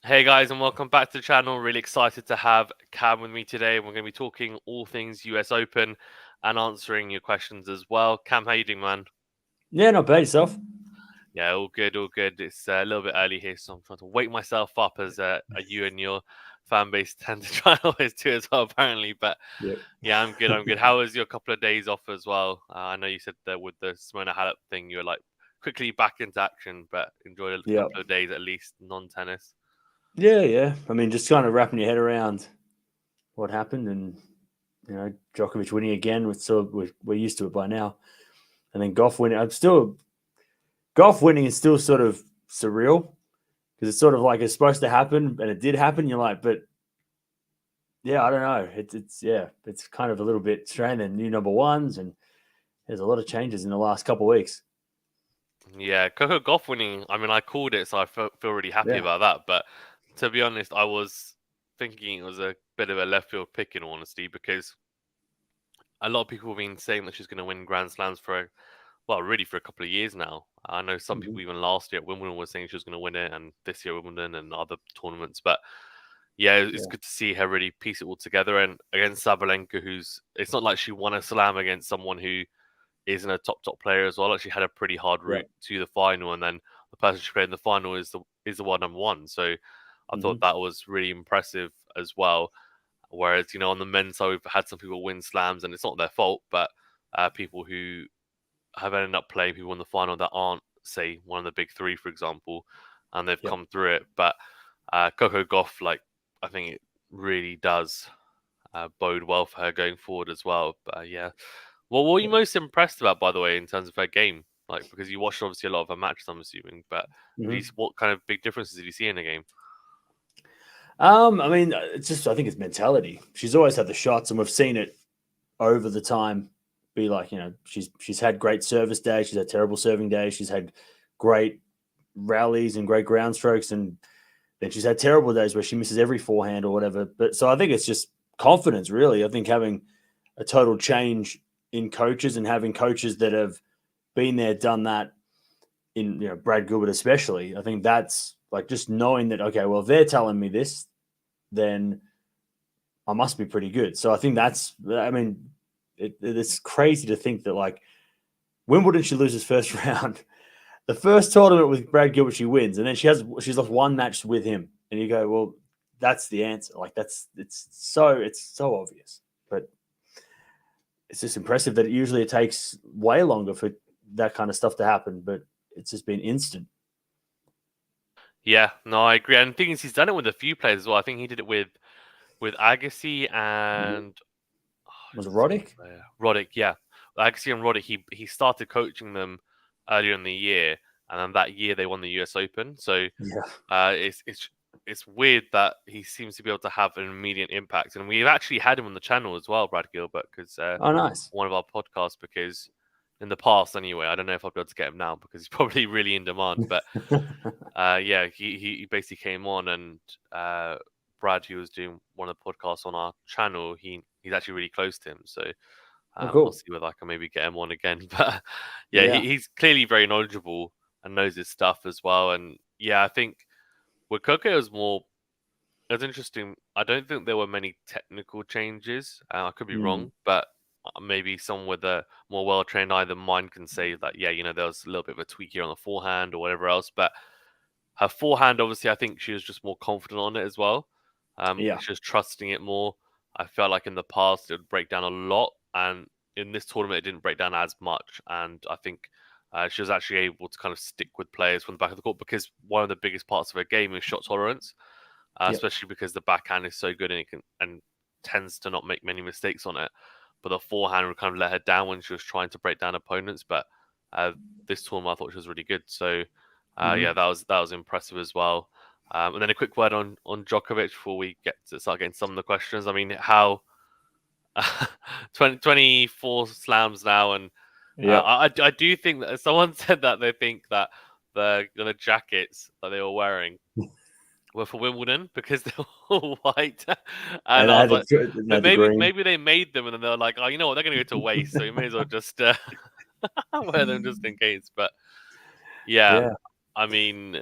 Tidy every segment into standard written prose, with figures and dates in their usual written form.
Hey guys, and welcome back to the channel. Really excited to have Cam with me today. We're going to be talking all things US Open and answering your questions as well. Cam, how you doing, man? Yeah, not bad yourself. Yeah, all good, all good. It's a little bit early here, so I'm trying to wake myself up as you and your fan base tend to try always do as well, apparently. But Yep. yeah, I'm good. I'm good. How was your couple of days off as well? I know you said that with the Simona Halep thing, you were like quickly back into action, but enjoyed a Yep. couple of days at least non-tennis. Yeah. I mean, just kind of wrapping your head around what happened, and Djokovic winning again. We're used to it by now, and then Gauff winning. Gauff winning is still sort of surreal because it's sort of like it's supposed to happen, and it did happen. You're like, but yeah, I don't know. It's kind of a little bit strange. And new number ones, and there's a lot of changes in the last couple of weeks. Yeah, Coco Gauff winning. I mean, I called it, so I feel really happy Yeah. about that. But to be honest, I was thinking it was a bit of a left field pick, in all honesty, because a lot of people have been saying that she's going to win Grand Slams really for a couple of years now. I know some Mm-hmm. people even last year at Wimbledon were saying she was going to win it, and this year at Wimbledon and other tournaments. But yeah, it's Yeah. good to see her really piece it all together. And against Sabalenka, it's not like she won a slam against someone who isn't a top player as well. Like she had a pretty hard Yeah. route to the final, and then the person she played in the final is the one number one. So I thought Mm-hmm. that was really impressive as well. Whereas on the men's side, we've had some people win slams, and it's not their fault, but people who have ended up playing people in the final that aren't, say, one of the big three, for example, and they've Yep. come through it. But Coco Gauff, like, I think it really does bode well for her going forward as well. But yeah, well, what were you most impressed about, by the way, in terms of her game? Like, because you watched obviously a lot of her matches, I'm assuming, but Mm-hmm. what kind of big differences did you see in the game? I mean, I think it's mentality. She's always had the shots, and we've seen it over the time. Be like, she's had great service days, she's had terrible serving days, she's had great rallies and great ground strokes, and then she's had terrible days where she misses every forehand or whatever. But so I think it's just confidence, really. I think having a total change in coaches and having coaches that have been there, done that. In Brad Gilbert especially, I think that's like just knowing that okay, well, if they're telling me this, then I must be pretty good. So I think that's, I mean, it's crazy to think that like Wimbledon, she loses first round. The first tournament with Brad Gilbert, she wins, and then she's lost one match with him, and you go, well, that's the answer. Like it's so obvious, but it's just impressive that it takes way longer for that kind of stuff to happen, but it's just been instant. Yeah, no, I agree. And the thing is, he's done it with a few players as well. I think he did it with Agassi Mhm. and Was it who's the other Roddick? player? Roddick. Yeah, Agassi and Roddick. He started coaching them earlier in the year, and then that year they won the US Open. So Yeah. it's weird that he seems to be able to have an immediate impact, and we've actually had him on the channel as well, Brad Gilbert, because Oh, nice. one of our podcasts. Because in the past, anyway, I don't know if I'll be able to get him now because he's probably really in demand. But yeah, he basically came on, and Brad, who was doing one of the podcasts on our channel, he's actually really close to him. So Oh, I'll cool. see whether I can maybe get him on again. But yeah, Yeah. he's clearly very knowledgeable and knows his stuff as well. And yeah, I think with Coco, it was interesting. I don't think there were many technical changes. I could be Mm. wrong, but maybe someone with a more well-trained eye than mine can say that, yeah, there was a little bit of a tweak here on the forehand or whatever else. But her forehand, obviously, I think she was just more confident on it as well. Yeah. She was trusting it more. I felt like in the past it would break down a lot, and in this tournament it didn't break down as much. And I think she was actually able to kind of stick with players from the back of the court because one of the biggest parts of her game is shot tolerance, Yep. especially because the backhand is so good and tends to not make many mistakes on it. But the forehand would kind of let her down when she was trying to break down opponents. But this tournament I thought she was really good. So yeah, Mm-hmm. that was impressive as well. And then a quick word on Djokovic before we start getting some of the questions. I mean, how 24 slams now, and Yep. I do think that someone said that they think that the jackets that they were wearing were for Wimbledon because they're all white, and And I I was had like, the maybe green. maybe they made them and then they were like, oh, you know what, they're gonna go to waste, so you may as well just wear them just in case. But yeah, Yeah. I mean,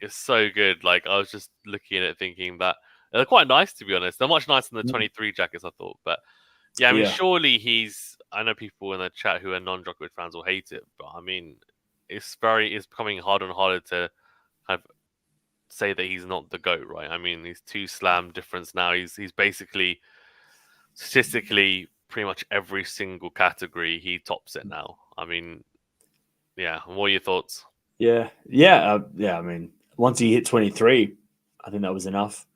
it's so good. Like, I was just looking at it thinking that they're quite nice, to be honest. They're much nicer than the 23 jackets, I thought. But yeah, I mean, surely I know people in the chat who are non-Djokovic fans will hate it, but I mean, it's becoming harder and harder to kind of say that he's not the GOAT, right? I mean, he's 2 slam difference now. He's basically statistically pretty much every single category he tops it now. I mean, yeah. What are your thoughts? Yeah. I mean, once he hit 23, I think that was enough.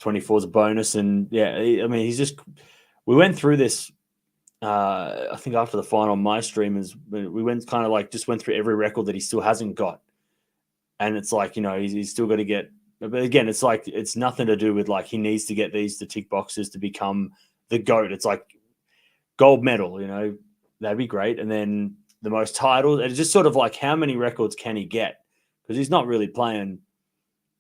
24 is a bonus, and yeah, I mean, he's just. We went through this. I think after the final, my streamers, we went kind of like just went through every record that he still hasn't got, and it's like, you know, he's still got to get. But again, it's like it's nothing to do with like he needs to get these to tick boxes to become the GOAT. It's like gold medal, you know, that'd be great, and then the most titles. It's just sort of like how many records can he get? Because he's not really playing.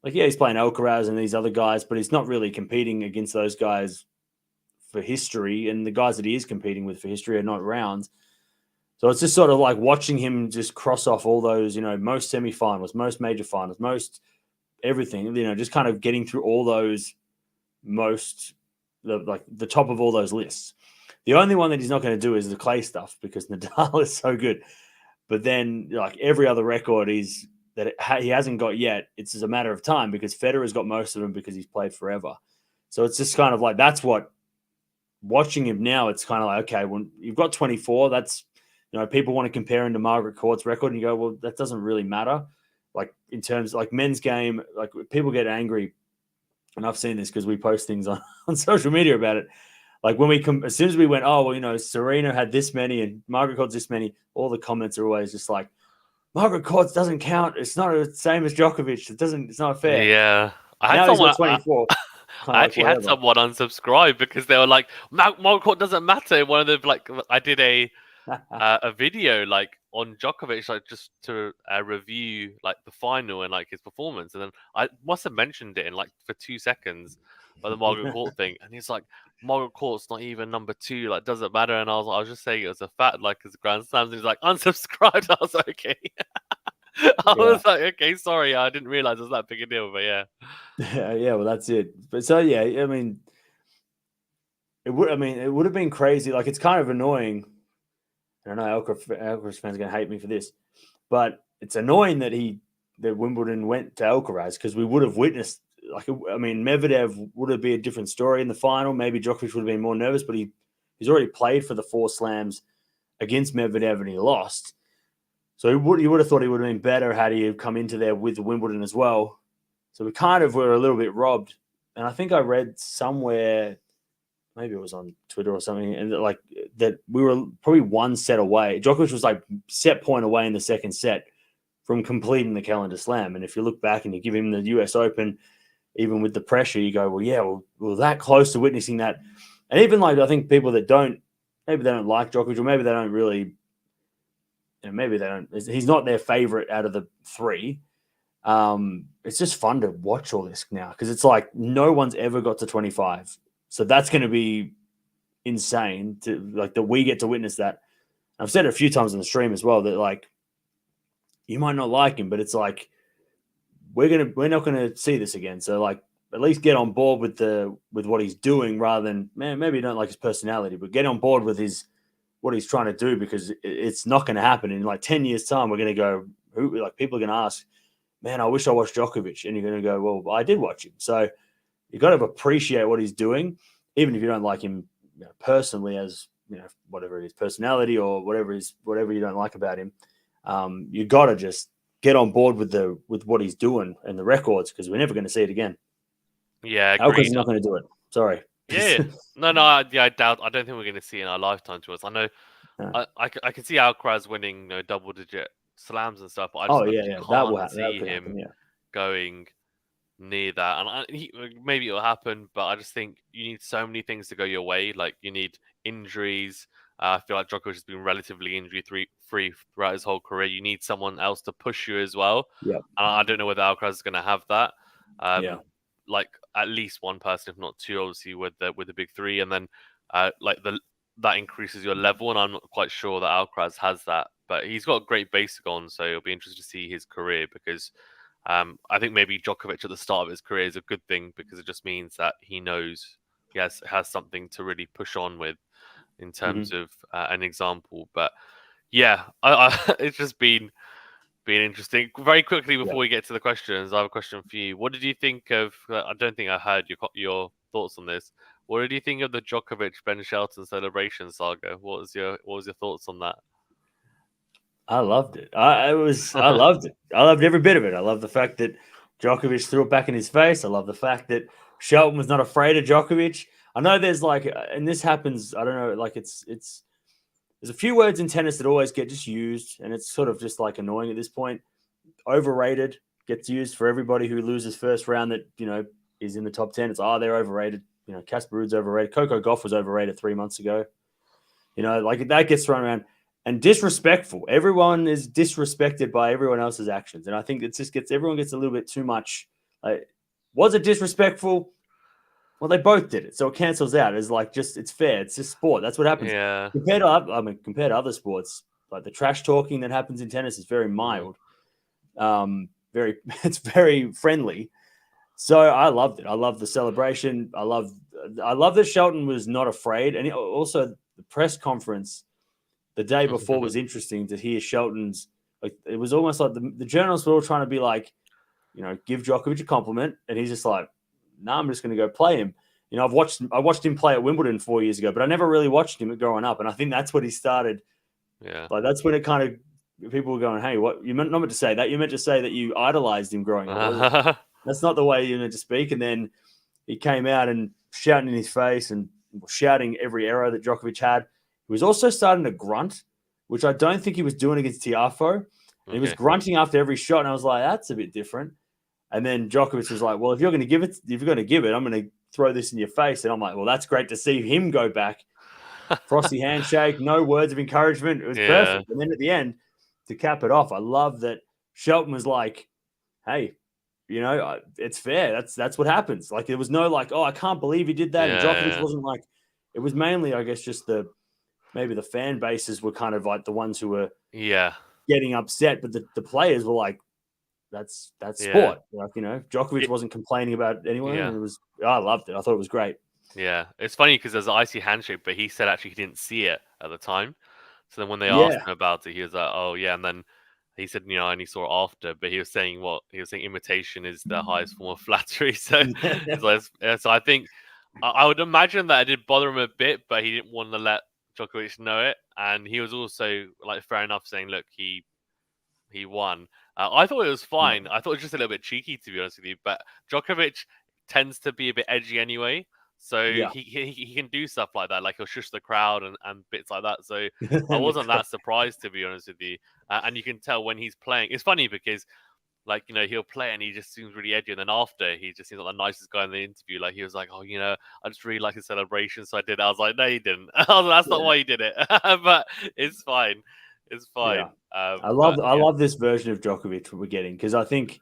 Like, yeah, he's playing Alcaraz and these other guys, but he's not really competing against those guys for history. And the guys that he is competing with for history are not rounds. So it's just sort of like watching him just cross off all those, you know, most semifinals, most major finals, most everything, you know, just kind of getting through all those like the top of all those lists. The only one that he's not going to do is the clay stuff because Nadal is so good. But then, like every other record is that he hasn't got yet. It's just a matter of time because Federer's got most of them because he's played forever. So it's just kind of like that's what watching him now. It's kind of like, okay, when you've got 24, that's, you know, people want to compare him to Margaret Court's record, and you go, well, that doesn't really matter. Like in terms like men's game, like people get angry, and I've seen this because we post things on social media about it. Like when as soon as we went, oh well, you know, Serena had this many and Margaret Court's this many, all the comments are always just like, Margaret Court doesn't count. It's not the same as Djokovic. It's not fair. Yeah, I had Now he's someone. got 24. I actually had someone unsubscribe because they were like, Margaret Court doesn't matter. One of the like, I did a video like on Djokovic, like just to review like the final and like his performance, and then I must have mentioned it in like for 2 seconds by the Margaret Court thing, and he's like, Margaret Court's not even number 2, like doesn't matter, and I was just saying it was a fact, like as Grand Slams, and he's like unsubscribed. I was like, okay. I was like, okay, sorry, I didn't realize it was that big a deal, but yeah. Yeah, well, that's it. But so yeah, I mean, it would have been crazy. Like it's kind of annoying. I don't know, Alcaraz fans are going to hate me for this, but it's annoying that Wimbledon went to Alcaraz because we would have witnessed. Like, I mean, Medvedev would have been a different story in the final. Maybe Djokovic would have been more nervous, but he's already played for the 4 slams against Medvedev and he lost. So you would have thought he would have been better had he come into there with Wimbledon as well. So we kind of were a little bit robbed. And I think I read somewhere, maybe it was on Twitter or something, and like that we were probably 1 set away. Djokovic was like set point away in the second set from completing the calendar slam. And if you look back and you give him the US Open, even with the pressure, you go, well, yeah, we're that close to witnessing that. And even like, I think people that maybe they don't like Djokovic, or maybe they don't really, maybe they don't, he's not their favorite out of the 3. It's just fun to watch all this now because it's like no one's ever got to 25. So that's going to be insane that we get to witness that. I've said it a few times on the stream as well that like you might not like him, but it's like we're not going to see this again. So like at least get on board with what he's doing rather than, man, maybe you don't like his personality, but get on board with what he's trying to do because it's not going to happen in like 10 years time. We're going to go, people are going to ask, man, I wish I watched Djokovic, and you're going to go, well, I did watch him. So you got to appreciate what he's doing, even if you don't like him personally as whatever it is, personality or whatever you don't like about him. You got to just get on board with what he's doing and the records because we're never going to see it again. Yeah, Alcaraz is not going to do it. Sorry. Yeah, no, I doubt. I don't think we're going to see it in our lifetime. To us, I know. I can see Alcaraz winning, double-digit slams and stuff. But I just can't see him going near that. And maybe it'll happen, but I just think you need so many things to go your way. Like you need injuries. I feel like Djokovic has been relatively injury-free throughout his whole career. You need someone else to push you as well. Yeah. And I don't know whether Alcaraz is going to have that. Like at least one person, if not 2, obviously with the big 3, and then that increases your level. And I'm not quite sure that Alcaraz has that. but he's got a great base to go on, so it'll be interesting to see his career because I think maybe Djokovic at the start of his career is a good thing because it just means that he knows he has something to really push on with in terms of an example. But yeah, it's just been interesting. Very quickly before we get to the questions, I have a question for you. What did you think of? I don't think I heard your thoughts on this. What did you think of the Djokovic Ben Shelton celebration saga? What was your thoughts on that? I loved it. I loved it. I loved every bit of it. I love the fact that Djokovic threw it back in his face. I love the fact that Shelton was not afraid of Djokovic. I know there's like, and this happens. I don't know. Like it's there's a few words in tennis that always get just used, and it's sort of just like annoying at this point. Overrated gets used for everybody who loses first round that is in the top 10. It's they're overrated. Casper Ruud's overrated. Coco Gauff was overrated 3 months ago. Like that gets thrown around. And disrespectful. Everyone is disrespected by everyone else's actions. And I think it just everyone gets a little bit too much. Was it disrespectful? Well, they both did it. So it cancels out. It's like it's fair. It's just sport. That's what happens. Yeah. Compared to other sports, like the trash talking that happens in tennis is very mild. It's very friendly. So I loved it. I loved the celebration. I love that Shelton was not afraid. And also the press conference the day before was interesting to hear Shelton's, like, it was almost like the journalists were all trying to be like, give Djokovic a compliment. And he's just like, no, I'm just going to go play him. I watched him play at Wimbledon 4 years ago, but I never really watched him growing up. And I think that's what he started. Yeah. Like, that's when it kind of, people were going, hey, what you meant not meant to say that. You meant to say that you idolized him growing up. That's not the way you meant to speak. And then he came out and shouting in his face and shouting every error that Djokovic had. He was also starting to grunt, which I don't think he was doing against Tiafoe. And he was grunting after every shot, and I was like, that's a bit different. And then Djokovic was like, well, if you're going to give it, I'm going to throw this in your face. And I'm like, well, that's great to see him go back. Frosty handshake, no words of encouragement. It was perfect. And then at the end, to cap it off, I love that Shelton was like, hey, it's fair. That's what happens. Like, there was no like, oh, I can't believe he did that. And Djokovic wasn't like, it was mainly, I guess, just maybe the fan bases were kind of like the ones who were getting upset, but the players were like, that's sport. Like, Djokovic wasn't complaining about anyone. And it was, I loved it. I thought it was great. Yeah. It's funny because there's an icy handshake, but he said actually he didn't see it at the time. So then when they asked him about it, he was like, oh yeah. And then he said, I only saw it after, but he was saying imitation is the highest form of flattery. So, so I think I would imagine that it did bother him a bit, but he didn't want to let Djokovic know it, and he was also like fair enough saying, look, he won. I thought it was fine. I thought it was just a little bit cheeky, to be honest with you, but Djokovic tends to be a bit edgy anyway, so he can do stuff like that, like he'll shush the crowd and bits like that. So I wasn't that surprised, to be honest with you. And you can tell when he's playing. It's funny because, like, he'll play and he just seems really edgy. And then after, he just seems like the nicest guy in the interview. Like, he was like, oh, I just really like the celebration. So I did it. I was like, no, you didn't. That's not why you did it. But it's fine. It's fine. Yeah. I love this version of Djokovic we're getting, because I think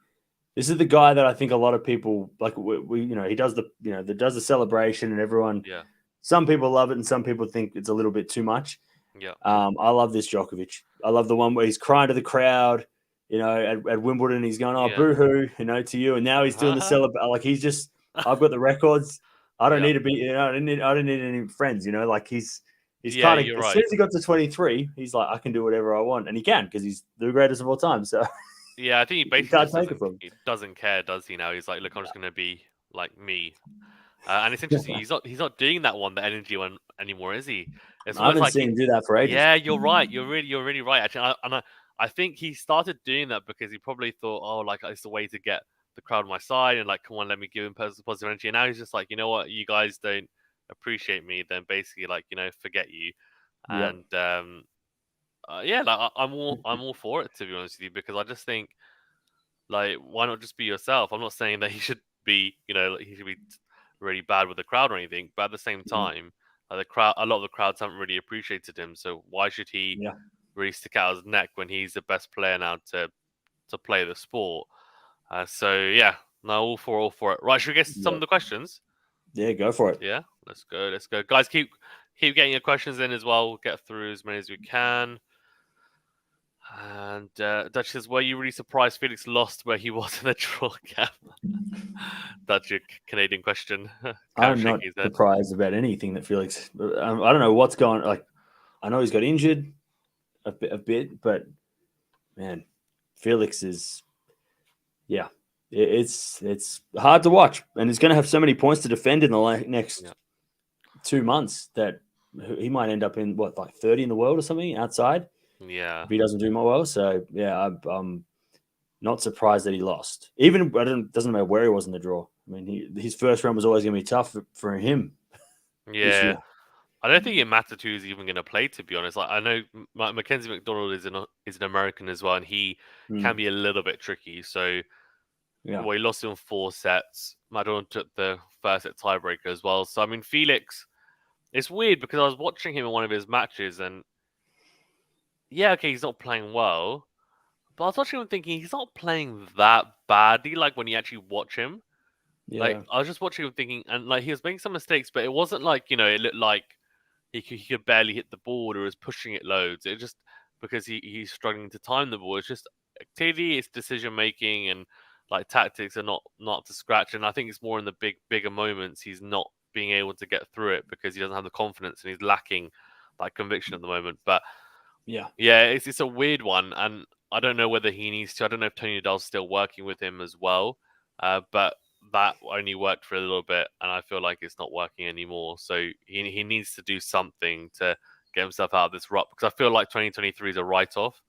this is the guy that I think a lot of people, like, we he does does the celebration and everyone. Yeah. Some people love it and some people think it's a little bit too much. Yeah. I love this Djokovic. I love the one where he's crying to the crowd. At Wimbledon, he's going, boo-hoo, to you. And now he's doing the celebration. Like, he's just, I've got the records. I don't need to be, I don't need any friends, like he's kind of, as soon as he got to 23, he's like, I can do whatever I want. And he can, because he's the greatest of all time. So, yeah, I think he basically he doesn't care, does he now? He's like, look, I'm just going to be like me. And it's interesting. He's not doing that the energy one anymore, is he? I haven't seen him do that for ages. Yeah, you're right. You're really right. Actually, I think he started doing that because he probably thought, oh, like, it's the way to get the crowd on my side and, like, come on, let me give him positive energy. And now he's just like, you know what, you guys don't appreciate me, then basically, like, forget you. And like, I'm all for it, to be honest with you, because I just think, like, why not just be yourself? I'm not saying that he should be, he should be really bad with the crowd or anything, but at the same time, a lot of the crowds haven't really appreciated him. So why should he really stick out his neck when he's the best player now to play the sport? All for it. Right, should we get some of the questions? Yeah, go for it. Yeah, let's go. Guys, keep getting your questions in as well. We'll get through as many as we can. And Dutch says, were you really surprised Felix lost where he was in the draw cap? That's your Canadian question. I'm not surprised about anything that Felix. I don't know what's going. Like, I know he's got injured a bit, but man, Felix is, yeah, it's hard to watch, and he's going to have so many points to defend in the next 2 months that he might end up in what, like 30 in the world or something outside. Yeah, if he doesn't do more well. So yeah, I'm not surprised that he lost. Even doesn't matter where he was in the draw. I mean, his first round was always going to be tough for him. Yeah, I don't think it matters who's even going to play. To be honest, like I know Mackenzie McDonald is an American as well, and he can be a little bit tricky. So well, he lost in 4 sets. McDonald took the first set tiebreaker as well. So I mean, Felix, it's weird because I was watching him in one of his matches, and yeah, okay, he's not playing well, but I was watching him thinking he's not playing that badly. Like when you actually watch him. Yeah. Like I was just watching him thinking, and like he was making some mistakes, but it wasn't like it looked like he could barely hit the ball or was pushing it loads. It just because he's struggling to time the ball. It's just clearly it's decision making and like tactics are not up to scratch. And I think it's more in the bigger moments he's not being able to get through it because he doesn't have the confidence and he's lacking like conviction at the moment. But yeah, it's a weird one, and I don't know whether he needs to. I don't know if Tony Nadal's still working with him as well, but that only worked for a little bit, and I feel like it's not working anymore. So he needs to do something to get himself out of this rut because I feel like 2023 is a write-off.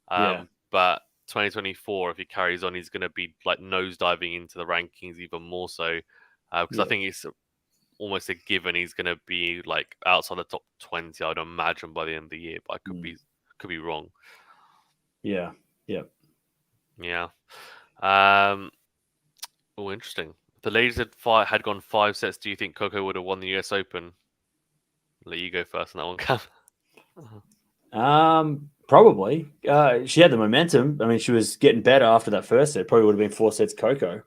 But 2024, if he carries on, he's going to be like nosediving into the rankings even more so because I think it's almost a given he's going to be like outside the top 20. I'd imagine by the end of the year, but I could be wrong. Yeah. Oh, interesting. If the ladies had gone 5 sets, do you think Coco would have won the US Open? I'll let you go first on that one, Cam. Probably. She had the momentum. I mean, she was getting better after that first set. Probably would have been 4 sets Coco.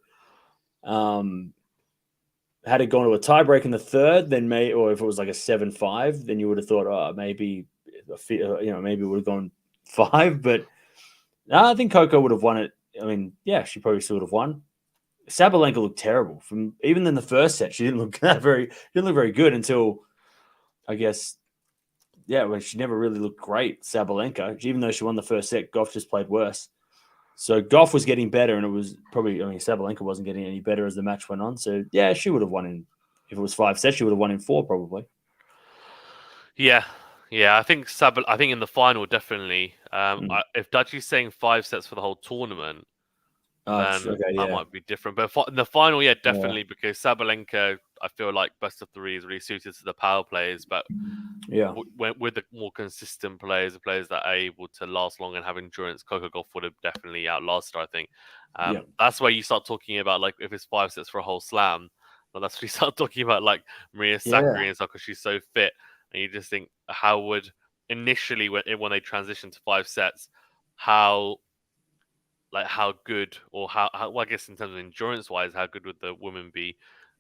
Had it gone to a tiebreak in the third, then or if it was like a 7-5, then you would have thought, maybe it would have gone 5. But I think Coco would have won it. I mean, yeah, she probably still would have won. Sabalenka looked terrible from even in the first set. She didn't look very good until, I guess, well, she never really looked great. Sabalenka, even though she won the first set, Gauff just played worse. So Gauff was getting better, and it was probably, Sabalenka wasn't getting any better as the match went on. So yeah, she would have won if it was 5 sets, she would have won in 4 probably. Yeah. I think in the final definitely. If Dutchy's saying 5 sets for the whole tournament. Then that might be different. But in the final, definitely, because Sabalenka, I feel like best of 3 is really suited to the power players. But with the more consistent players, the players that are able to last long and have endurance, Coco Gauff would have definitely outlasted her, I think. That's where you start talking about, like, if it's 5 sets for a whole slam, well, that's when you start talking about, like, Maria Sakkari and stuff, because she's so fit. And you just think, how would, initially, when they transition to 5 sets, how good, or how well, I guess in terms of endurance wise, how good would the women be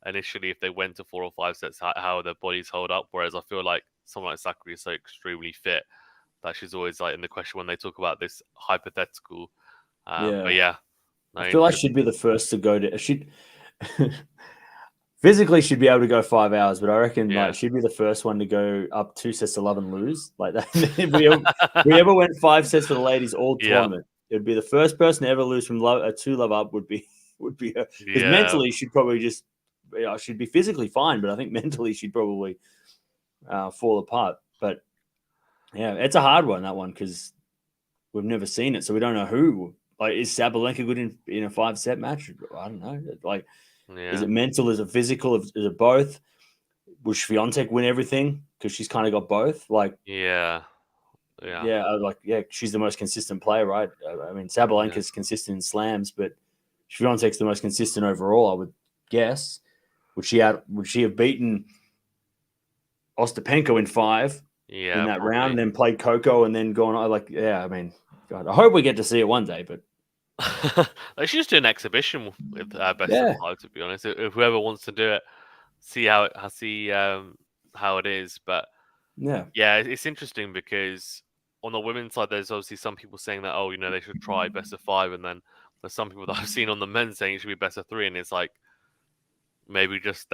initially if they went to 4 or 5 sets? How their bodies hold up? Whereas I feel like someone like Sakkari is so extremely fit that she's always like in the question when they talk about this hypothetical. But I feel like she'd be the first to go to. Physically, she'd be able to go 5 hours, but I reckon like she'd be the first one to go up 2 sets to love and lose. Like that. If we ever went 5 sets for the ladies all tournament. It'd be the first person to ever lose from 2-love up would be her. Because mentally she'd probably just she'd be physically fine, but I think mentally she'd probably fall apart. But yeah, it's a hard one, that one, because we've never seen it, so we don't know who. Like, is Sabalenka good in a 5-set match? I don't know. Like, is it mental? Is it physical? Is it both? Would Swiatek win everything because she's kind of got both? Like, she's the most consistent player, right? I mean, Sabalenka's consistent in slams, but Swiatek's the most consistent overall, I would guess. Would she have beaten Ostapenko in 5 in that round, and then played Coco and then gone? I mean, God, I hope we get to see it one day, but they should just do an exhibition with best of 5. To be honest, if whoever wants to do it, see how it is. But it's interesting because on the women's side, there's obviously some people saying that, oh, they should try best of 5, and then there's some people that I've seen on the men's saying it should be best of 3, and it's like maybe just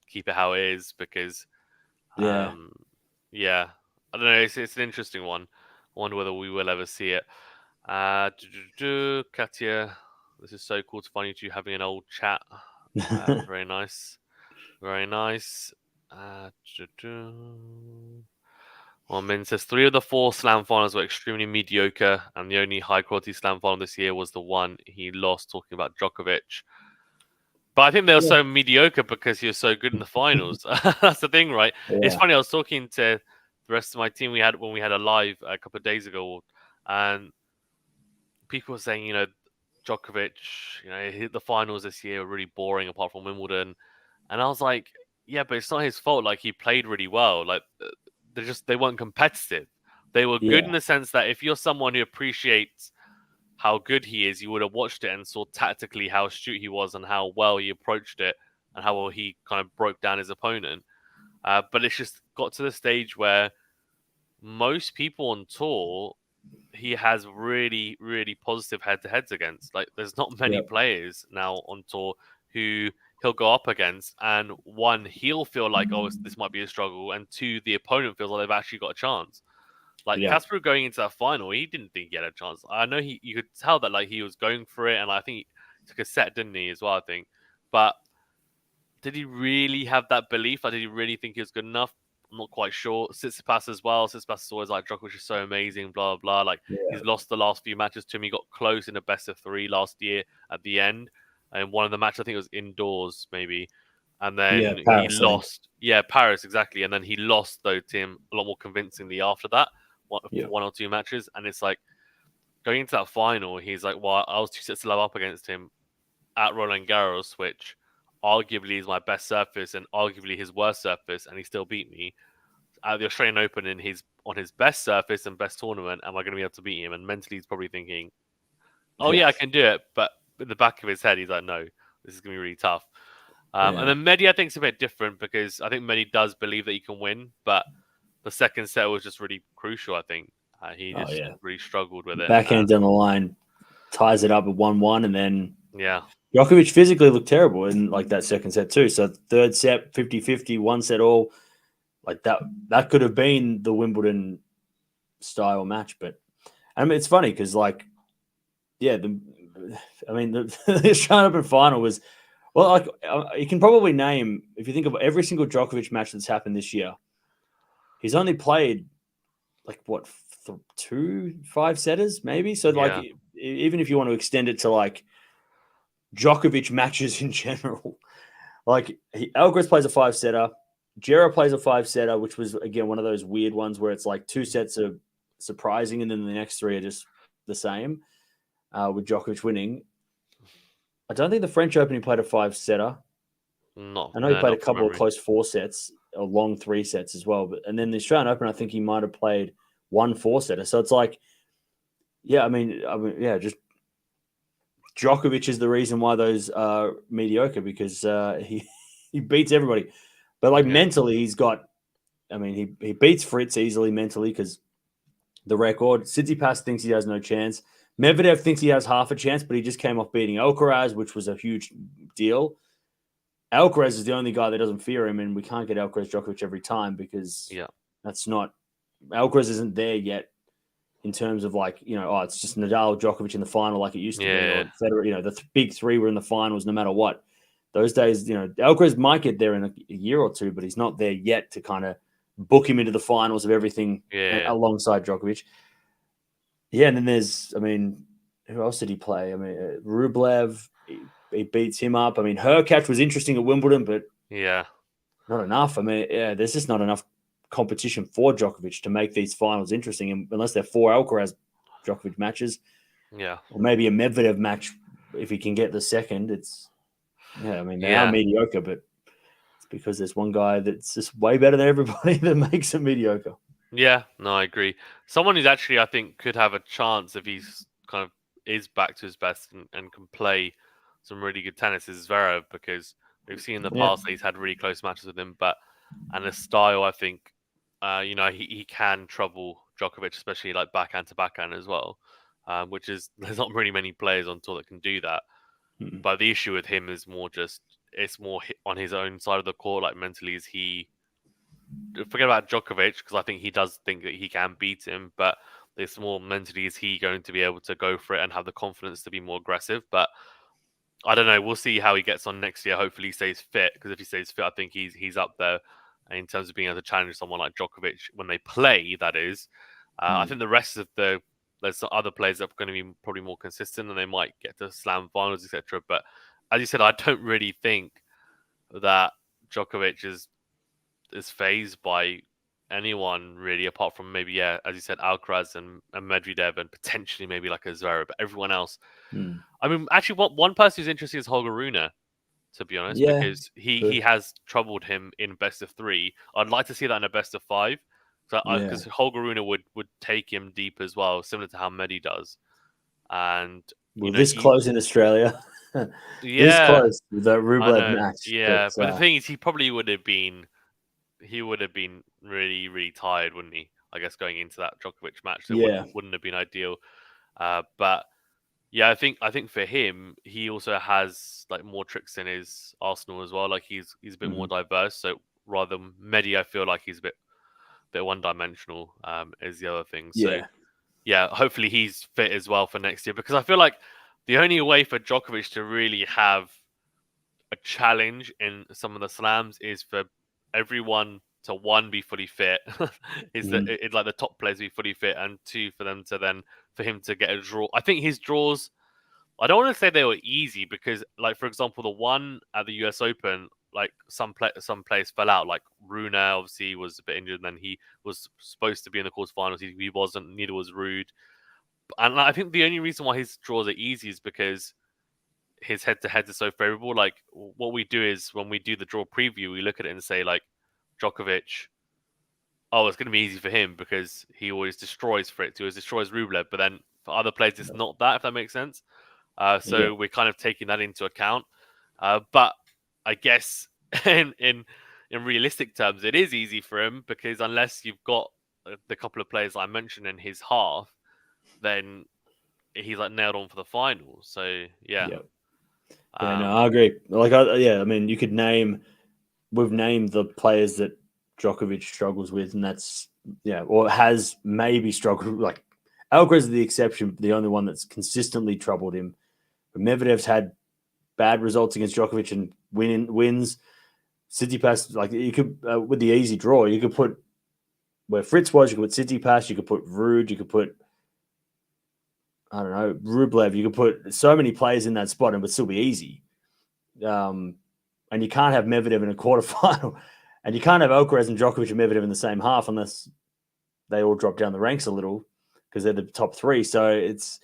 keep it how it is because, Yeah. yeah, I don't know. It's an interesting one. I wonder whether we will ever see it. Katya, this is so cool to find you two having an old chat. Very nice. Very nice. Well, Min says 3 of the 4 slam finals were extremely mediocre, and the only high quality slam final this year was the one he lost, talking about Djokovic. But I think they were so mediocre because he was so good in the finals. That's the thing, right? Yeah. It's funny, I was talking to the rest of my team when we had a live a couple of days ago, and people were saying, Djokovic, the finals this year were really boring apart from Wimbledon. And I was like, yeah, but it's not his fault. Like, he played really well. Like, they weren't competitive. They were good in the sense that if you're someone who appreciates how good he is, you would have watched it and saw tactically how astute he was and how well he approached it and how well he kind of broke down his opponent. But it's just got to the stage where most people on tour, he has really, really positive head-to-heads against. Like, there's not many players now on tour who he'll go up against, and one, he'll feel like, oh, this might be a struggle, and two, the opponent feels like they've actually got a chance. Like, Casper going into that final, he didn't think he had a chance. I know you could tell that, like, he was going for it, and I think he took a set, didn't he, as well, I think. But did he really have that belief? Like, did he really think he was good enough? I'm not quite sure. Tsitsipas as well. Tsitsipas is always like, Djokovic is so amazing, blah, blah, blah. Like, he's lost the last few matches to him. He got close in a best of 3 last year at the end. And one of the matches, I think it was indoors, maybe. And then Paris, he lost. Yeah, Paris, exactly. And then he lost, though, to him a lot more convincingly after that. One or 2 matches. And it's like, going into that final, he's like, well, I was 2 sets to love up against him at Roland Garros, which arguably is my best surface and arguably his worst surface, and he still beat me. At the Australian Open on his best surface and best tournament, am I going to be able to beat him? And mentally, he's probably thinking, oh, yeah, I can do it. But in the back of his head, he's like, no, this is going to be really tough. And then Mehdi, I think, is a bit different because I think Mehdi does believe that he can win, but the second set was just really crucial, I think. He just really struggled with it. Backhand down the line, ties it up at 1-1, and then Djokovic physically looked terrible in like that second set too. So third set, 50-50, 1 set all. Like that could have been the Wimbledon style match. But I mean, it's funny because the Australian Open final was, well, like you can probably name, if you think of every single Djokovic match that's happened this year, he's only played like what, 2 5-setters maybe. So like even if you want to extend it to like Djokovic matches in general, like Alcaraz plays a 5-setter, Jera plays a 5-setter, which was again one of those weird ones where it's like 2 sets are surprising and then the next 3 are just the same, with Djokovic winning. I don't think the French Open he played a 5-setter. I know he played a couple of close 4 sets, a long 3 sets as well. And then the Australian Open, I think he might have played 1 4-setter. So it's like, just Djokovic is the reason why those are mediocre because he beats everybody. But like mentally, he's got, he beats Fritz easily mentally because the record. Tsitsipas thinks he has no chance. Medvedev thinks he has half a chance, but he just came off beating Alcaraz, which was a huge deal. Alcaraz is the only guy that doesn't fear him, and we can't get Alcaraz Djokovic every time because that's not, Alcaraz isn't there yet in terms of like, it's just Nadal Djokovic in the final like it used to be. Or Federer, the big 3 were in the finals no matter what. Those days, Alcaraz might get there in a year or 2, but he's not there yet to kind of book him into the finals of everything alongside Djokovic. Yeah, and then there's, who else did he play? Rublev, he beats him up. Hurkacz was interesting at Wimbledon, but not enough. There's just not enough competition for Djokovic to make these finals interesting, unless they're 4 Alcaraz Djokovic matches. Yeah. Or maybe a Medvedev match if he can get the second. It's they are mediocre, but it's because there's one guy that's just way better than everybody that makes it mediocre. Yeah, no, I agree. Someone who's actually, I think, could have a chance if he's kind of is back to his best and can play some really good tennis is Zverev, because we've seen in the past that he's had really close matches with him, and his style, I think, he can trouble Djokovic, especially like backhand to backhand as well, which is there's not really many players on tour that can do that. Mm. But the issue with him is it's more on his own side of the court. Like mentally, forget about Djokovic because I think he does think that he can beat him, but it's more mentally, is he going to be able to go for it and have the confidence to be more aggressive? But I don't know. We'll see how he gets on next year. Hopefully, he stays fit, because if he stays fit, I think he's up there in terms of being able to challenge someone like Djokovic when they play. That is, I think the rest of there's some other players that are going to be probably more consistent, and they might get to slam finals, etc. But as you said, I don't really think that Djokovic is phased by anyone really, apart from maybe, as you said, Alcaraz and Medvedev, and potentially maybe like a Zverev. But everyone else, I mean, actually, one person who's interesting is Holger Rune, to be honest, Yeah, because he has troubled him in best of 3. I'd like to see that in a best of 5, because Holger Rune would take him deep as well, similar to how Medi does. And this close in Australia, this close with that Rublev match. Yeah, but the thing is, he probably would have been really, really tired, wouldn't he? I guess going into that Djokovic match, so wouldn't have been ideal. But yeah, I think for him, he also has like more tricks in his arsenal as well. Like he's a bit more diverse. So rather than Medi, I feel like he's a bit one-dimensional. Is the other thing. So yeah, hopefully he's fit as well for next year, because I feel like the only way for Djokovic to really have a challenge in some of the slams is for everyone to, one, be fully fit, is that it's like the top players be fully fit, and 2, for them to then, for him to get a draw. I think his draws, I don't want to say they were easy, because like, for example, the one at the US Open, like some players fell out. Like Rune obviously was a bit injured, and then he was supposed to be in the quarterfinals. He wasn't. Neither was Rude. And I think the only reason why his draws are easy is because his head-to-head is so favorable. Like, what we do is, when we do the draw preview, we look at it and say, like, Djokovic, oh, it's going to be easy for him because he always destroys Fritz, he always destroys Rublev. But then for other players, it's not that, if that makes sense. So we're kind of taking that into account. But I guess in realistic terms, it is easy for him, because unless you've got the couple of players I mentioned in his half, then he's like nailed on for the final. So yeah. Yeah, no, I agree. Like, I mean, we've named the players that Djokovic struggles with, and that's or has maybe struggled. Like, Alcaraz is the exception, the only one that's consistently troubled him. But Medvedev's had bad results against Djokovic and wins. Tsitsipas, like, you could with the easy draw, you could put where Fritz was, you could put Tsitsipas, you could put Rude, you could put, I don't know, Rublev. You could put so many players in that spot and it would still be easy. And you can't have Medvedev in a quarterfinal, and you can't have Alcaraz and Djokovic and Medvedev in the same half unless they all drop down the ranks a little, because they're the top 3. So it's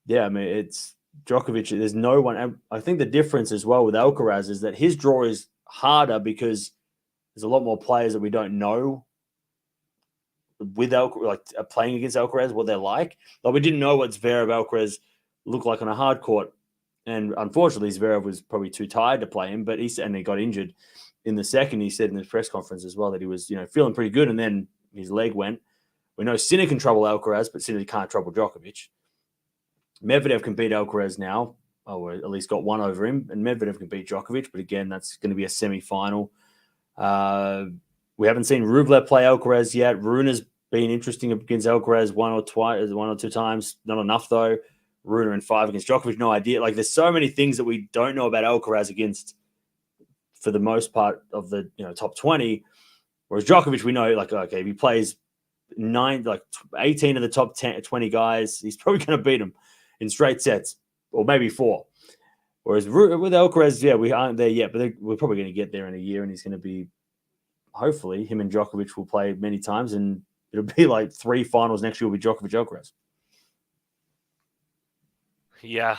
Djokovic. There's no one. I think the difference as well with Alcaraz is that his draw is harder because there's a lot more players that we don't know with playing against Alcaraz, what they're like. Like, we didn't know what Zverev Alcaraz looked like on a hard court, and unfortunately Zverev was probably too tired to play him. But he got injured in the second. He said in the press conference as well that he was feeling pretty good, and then his leg went. We know Sinner can trouble Alcaraz, but Sinner can't trouble Djokovic. Medvedev can beat Alcaraz now, or at least got one over him, and Medvedev can beat Djokovic. But again, that's going to be a semi-final. We haven't seen Rublev play Alcaraz yet. Rune has been interesting against Alcaraz one or two times. Not enough, though. Rune in 5 against Djokovic, no idea. Like, there's so many things that we don't know about Alcaraz against, for the most part, of the top 20. Whereas Djokovic, we know, like, okay, if he plays 18 of the top 20 guys, he's probably going to beat him in straight sets, or maybe 4. Whereas with Alcaraz, we aren't there yet, but we're probably going to get there in a year, and he's going to be, hopefully, him and Djokovic will play many times, and it'll be like 3 finals next year will be Djokovic Alcaraz. Yeah,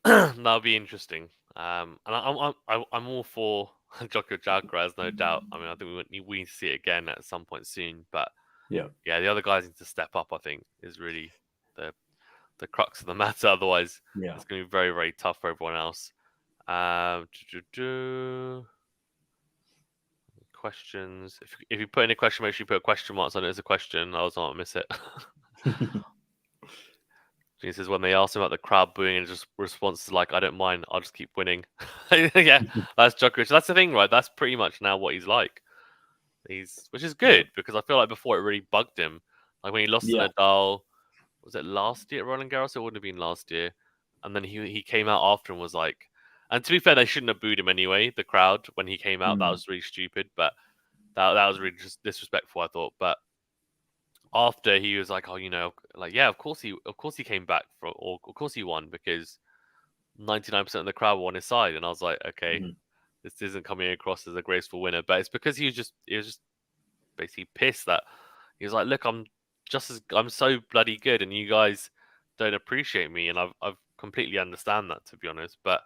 that'll be interesting. And I'm all for Djokovic Alcaraz, no doubt. I mean, I think we see it again at some point soon. But yeah, the other guys need to step up, I think, is really the crux of the matter. Otherwise, it's going to be very, very tough for everyone else. questions. If you put in a question, make sure you put question marks on it as a question. I was not miss it. He says when they asked him about the crowd booing, and just response is like, "I don't mind. I'll just keep winning." Yeah, that's Djokovic. That's the thing, right? That's pretty much now what he's like. Which is good because I feel like before it really bugged him. Like when he lost to Nadal, was it last year at Roland Garros? It wouldn't have been last year. And then he came out after and was like, and to be fair, they shouldn't have booed him anyway. The crowd when he came out, that was really stupid. But that was really just disrespectful, I thought. But after he was like, oh, like of course he came back or of course he won because 99% of the crowd were on his side, and I was like, okay, this isn't coming across as a graceful winner, but it's because he was just basically pissed that he was like, look, I'm so bloody good, and you guys don't appreciate me, and I've completely understand that, to be honest. But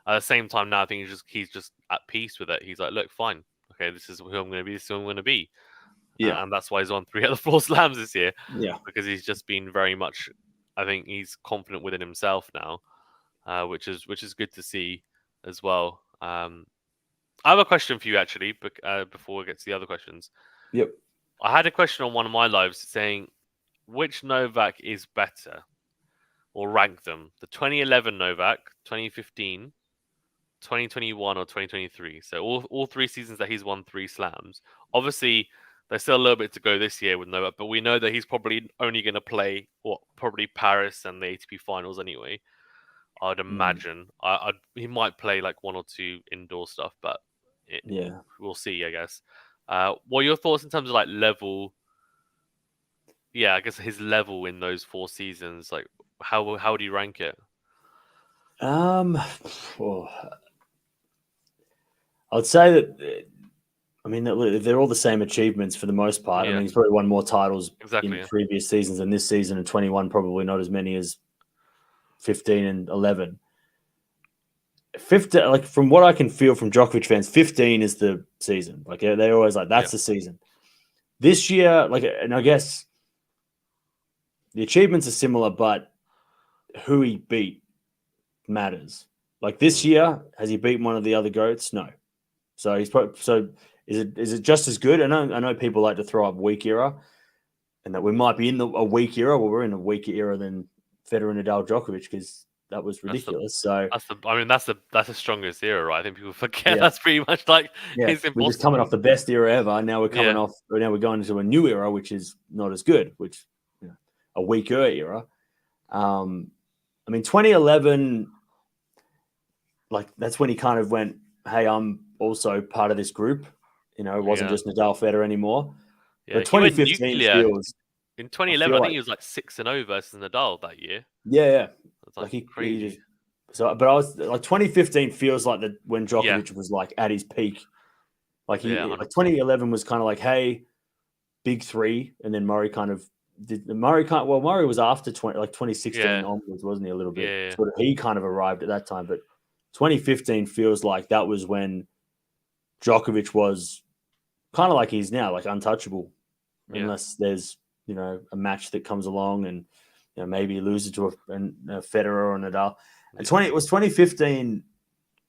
at the same time, now I think he's just at peace with it. He's like, look, fine, okay, this is who I'm going to be. This is who I'm going to be. Yeah, and that's why he's won 3 out of 4 slams this year. Yeah, because he's just been very much. I think he's confident within himself now, which is good to see as well. I have a question for you actually, before we get to the other questions. Yep. I had a question on one of my lives saying, which Novak is better, or rank them: the 2011 Novak, 2015, 2021, or 2023. So all 3 seasons that he's won 3 slams. Obviously, there's still a little bit to go this year with Novak, but we know that he's probably only going to play probably Paris and the ATP finals anyway. I'd imagine. He might play like 1 or 2 indoor stuff, but we'll see, I guess. What are your thoughts in terms of like level? Yeah, I guess his level in those 4 seasons. Like, how do you rank it? I'd say that. I mean, they're all the same achievements for the most part. I mean, he's probably won more titles in previous seasons than this season, and 21 probably not as many as 15 and 11. 15, like from what I can feel from Djokovic fans, 15 is the season. Like they're always like, that's the season. This year, like, and I guess the achievements are similar, but who he beat matters. Like this year, has he beaten one of the other GOATs? No. So he's probably, is it just as good? I know people like to throw up weak era, and that we might be in a weak era. Well, we're in a weaker era than Federer, Nadal, Djokovic, because that was ridiculous. That's the strongest era, right? I think people forget that's pretty much like it's impossible. We're just coming off the best era ever. Now we're coming off. Now we're going into a new era, which is not as good, which a weaker era. I mean, 2011, like that's when he kind of went, "Hey, I'm also part of this group." It wasn't just Nadal, Federer anymore. Yeah, but 2015 feels. In 2011, I think he was like 6-0 versus Nadal that year. Yeah. It's like crazy. But I was like 2015 feels like when Djokovic was like at his peak. Like like 2011 was kind of like, hey, big 3, and then Murray kind of did. Murray was after 2016 onwards, wasn't he? A little bit. Yeah. Sort of, he kind of arrived at that time, but 2015 feels like that was when Djokovic was kind of like he's now, like untouchable, unless there's a match that comes along and maybe he loses to a Federer or Nadal. And it was 2015,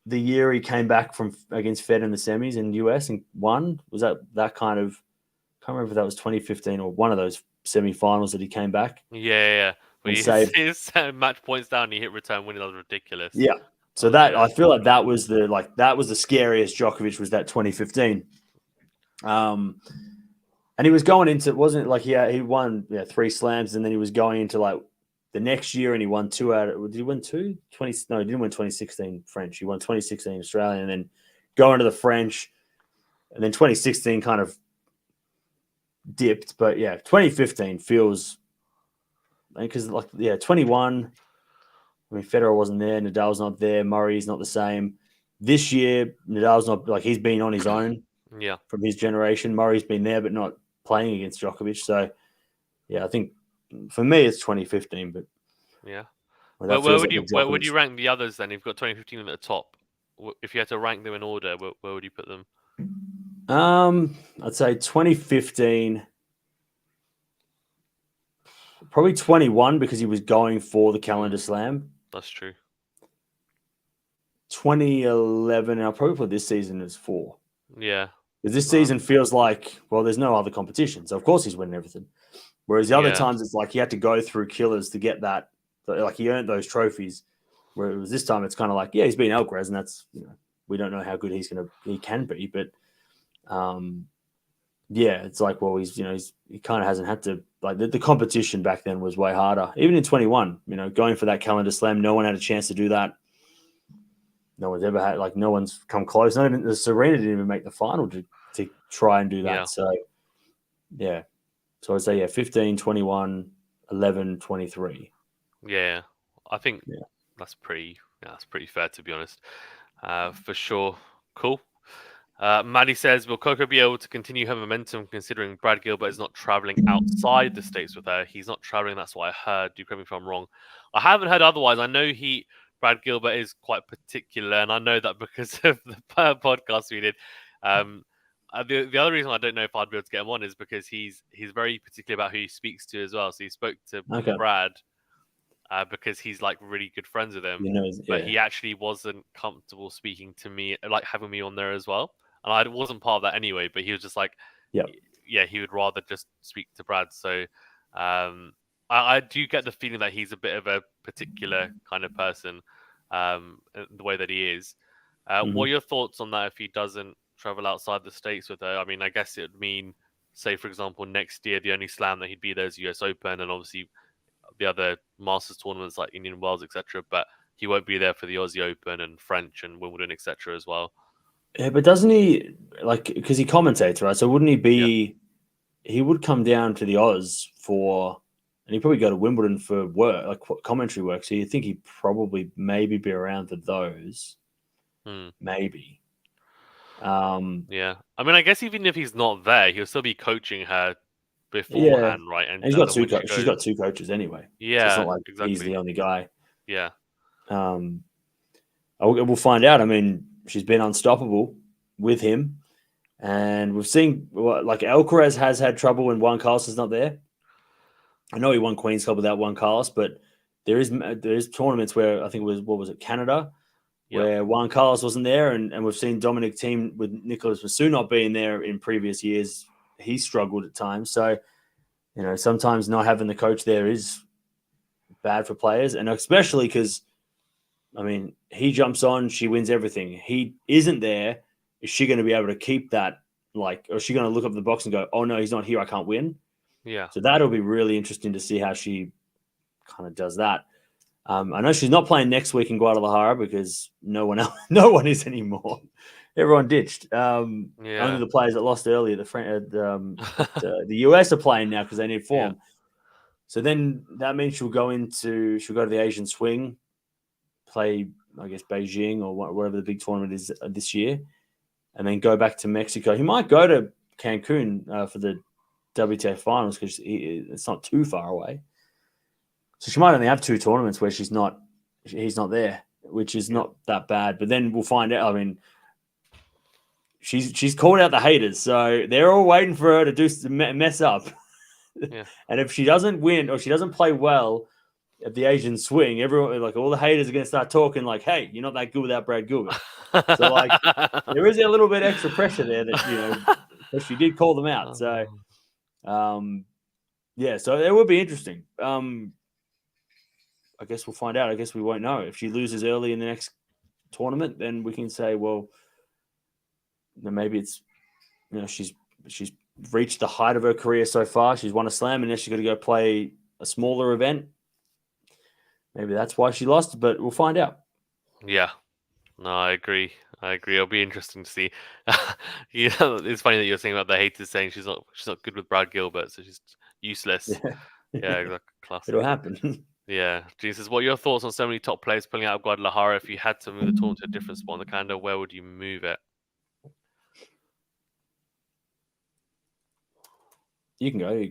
the year he came back from against Federer in the semis in the US and won. Was that kind of? I can't remember if that was 2015 or one of those semi-finals that he came back. Yeah. But his match points down and he hit return winning. That was ridiculous. Yeah. So I feel like that was the scariest Djokovic, was that 2015. And he was going into, wasn't it like he won 3 slams, and then he was going into like the next year and he won 2 out of, did he win 2? No, he didn't win 2016 French. He won 2016 Australian, and then going to the French, and then 2016 kind of dipped. But 2015 feels, because 21, I mean, Federer wasn't there, Nadal's not there, Murray's not the same. This year, Nadal's not, like, he's been on his own from his generation. Murray's been there, but not playing against Djokovic. So, I think for me, it's 2015. But where would you rank the others then? You've got 2015 at the top. If you had to rank them in order, where would you put them? I'd say 2015, probably 21, because he was going for the calendar slam. That's true. 2011, and I'll probably put this season as 4. Yeah. Because this No. season feels like, well, there's no other competition, so of course he's winning everything. Whereas the other times it's like he had to go through killers to get that, like he earned those trophies. Where it was this time, it's kind of like, yeah, he's beating Alcaraz, and that's, we don't know how good he can be, but yeah, it's like, well, he kind of hasn't had to, like the competition back then was way harder. Even in 21, going for that calendar slam, no one had a chance to do that. No one's ever had, like, no one's come close. Not even the Serena didn't even make the final to try and do that. Yeah. So yeah, so I'd say 15, 21, 11, 23. Yeah, I think that's pretty fair, to be honest. For sure. Cool. Maddie says, will Coco be able to continue her momentum considering Brad Gilbert is not traveling outside the States with her? He's not traveling, that's what I heard. Do correct me if I'm wrong. I haven't heard otherwise. I know Brad Gilbert is quite particular, and I know that because of the podcast we did. The other reason I don't know if I'd be able to get him on is because he's very particular about who he speaks to as well. So he spoke to Brad because he's like really good friends with him, but he actually wasn't comfortable speaking to me, like having me on there as well. And I wasn't part of that anyway, but he was just like, he would rather just speak to Brad. So I do get the feeling that he's a bit of a particular kind of person, the way that he is. What are your thoughts on that if he doesn't travel outside the States with her? I mean, I guess it would mean, say, for example, next year, the only slam that he'd be there is US Open, and obviously the other Masters tournaments like Indian Wells, etc. But he won't be there for the Aussie Open and French and Wimbledon, etc. as well. Yeah, but doesn't he, like, because he commentates, right? So wouldn't he be? Yeah. He would come down to the Oz for, and he'd probably go to Wimbledon for work, like commentary work. So you think he'd probably maybe be around for those, maybe. Yeah, I mean, I guess even if he's not there, he'll still be coaching her beforehand, right? And he's got two. She's got two coaches anyway. Yeah, so it's not like exactly. he's the only guy. Yeah. We'll find out. I mean, she's been unstoppable with him, and we've seen like Alcaraz has had trouble when Juan Carlos is not there. I know he won Queen's Cup without Juan Carlos, but there is tournaments where I think it was Canada, where Juan Carlos wasn't there, and we've seen Dominic Thiem with Nicolas Massou not being there in previous years. He struggled at times, so sometimes not having the coach there is bad for players, and especially because, I mean, he jumps on, she wins everything. He isn't there. Is she going to be able to keep that? Like, or is she going to look up the box and go, "Oh no, he's not here. I can't win." Yeah. So that'll be really interesting to see how she kind of does that. I know she's not playing next week in Guadalajara because no one is anymore. Everyone ditched. Only the players that lost earlier, the US are playing now because they need form. Yeah. So then that means she'll go to the Asian Swing, play, I guess, Beijing or whatever the big tournament is this year, and then go back to Mexico. He might go to Cancun for the WTA finals because it's not too far away. So she might only have two tournaments where he's not there, which is not that bad. But then we'll find out. I mean, she's called out the haters, so they're all waiting for her to mess up. Yeah. And if she doesn't win or she doesn't play well at the Asian Swing, everyone, like, all the haters are going to start talking like, "Hey, you're not that good without Brad Gilbert." So like, there is a little bit extra pressure there that but she did call them out. So, so it will be interesting. I guess we'll find out. I guess we won't know. If she loses early in the next tournament, then we can say, well, maybe it's, she's reached the height of her career so far. She's won a slam, and now she's got to go play a smaller event. Maybe that's why she lost, but we'll find out. Yeah. No, I agree. It'll be interesting to see. It's funny that you're saying about the haters saying she's not good with Brad Gilbert, so she's useless. Yeah, exactly. Classic. It'll happen. Yeah. Jesus, what are your thoughts on so many top players pulling out of Guadalajara? If you had to move the tournament to a different spot in the calendar, where would you move it? You can go.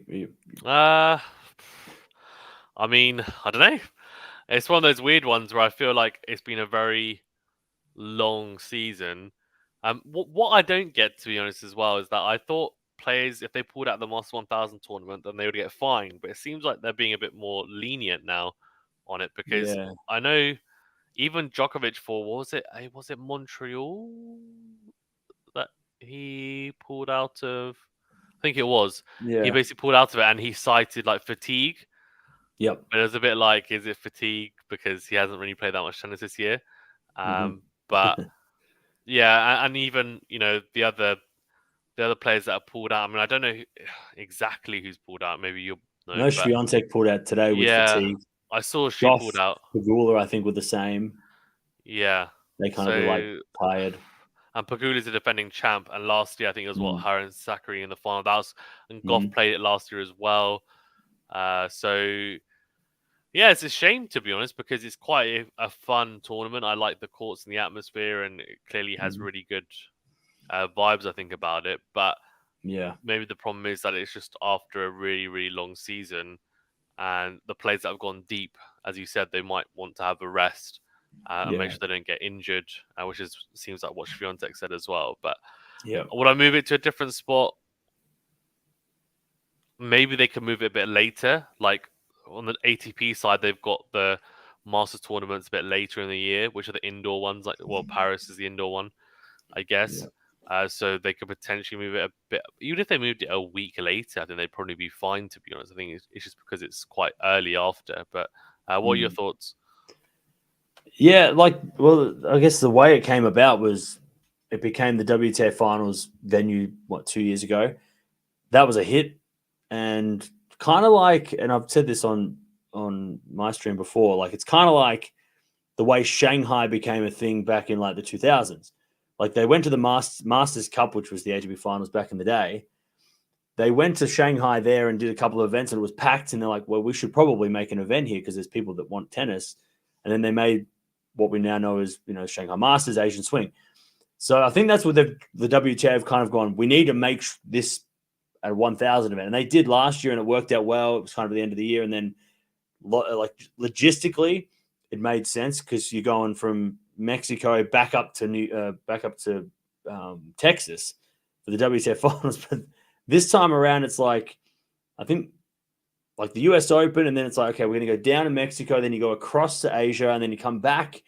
I mean, I don't know. It's one of those weird ones where I feel like it's been a very long season. What I don't get, to be honest, as well, is that I thought players, if they pulled out the Masters 1000 tournament, then they would get fined. But it seems like they're being a bit more lenient now on it because I know even Djokovic for was it Montreal? he pulled out of. I think it was. He Yeah. basically pulled out of it, and he cited like fatigue. Yep. But it was a bit like, is it fatigue because he hasn't really played that much tennis this year? Hmm. But yeah, and even the other players that have pulled out. I mean, I don't know exactly who's pulled out. Maybe you'll know, No, but Swiatek pulled out today with yeah, fatigue. I saw she Gauff, pulled out. Pagula, I think, were the same. Yeah, They kind of were like so tired. and Pagula's a defending champ, and last year I think it was Mm. her and Zachary in the final. And Gauff Mm. played it last year as well. So yeah, it's a shame to be honest because it's quite a fun tournament. I like the courts and the atmosphere, and it clearly has really good vibes. I think about it, but Yeah. maybe the problem is that it's just after a really really long season, and the players that have gone deep, as you said, they might want to have a rest and make Yeah. sure they don't get injured, which seems like what Swiatek said as well. But Yeah. would I move it to a different spot? Maybe they can move it a bit later. Like on the ATP side, they've got the Masters tournaments a bit later in the year, which are the indoor ones. Like, well, Paris is the indoor one, I guess. Yeah. So they could potentially move it a bit. Even if they moved it a week later, I think they'd probably be fine. To be honest, I think it's just because it's quite early after. But what are your thoughts? Yeah, well, I guess the way it came about was it became the WTA finals venue, 2 years ago. That was a hit. And kind of like, and I've said this on my stream before, like it's kind of like the way Shanghai became a thing back in like the 2000s. Like they went to the Masters Cup, which was the ATP finals back in the day. They went to Shanghai there and did a couple of events and it was packed. And they're like, well, we should probably make an event here because there's people that want tennis. And then they made what we now know as, Shanghai Masters, Asian Swing. So I think that's what the WTA have kind of gone, we need to make this a 1,000 event. And they did last year and it worked out well. It was kind of the end of the year. And then like logistically, it made sense because you're going from Mexico back up to Texas for the WTA finals. But this time around, it's like, I think like the US Open, and then it's like, okay, we're going to go down to Mexico, then you go across to Asia, and then you come back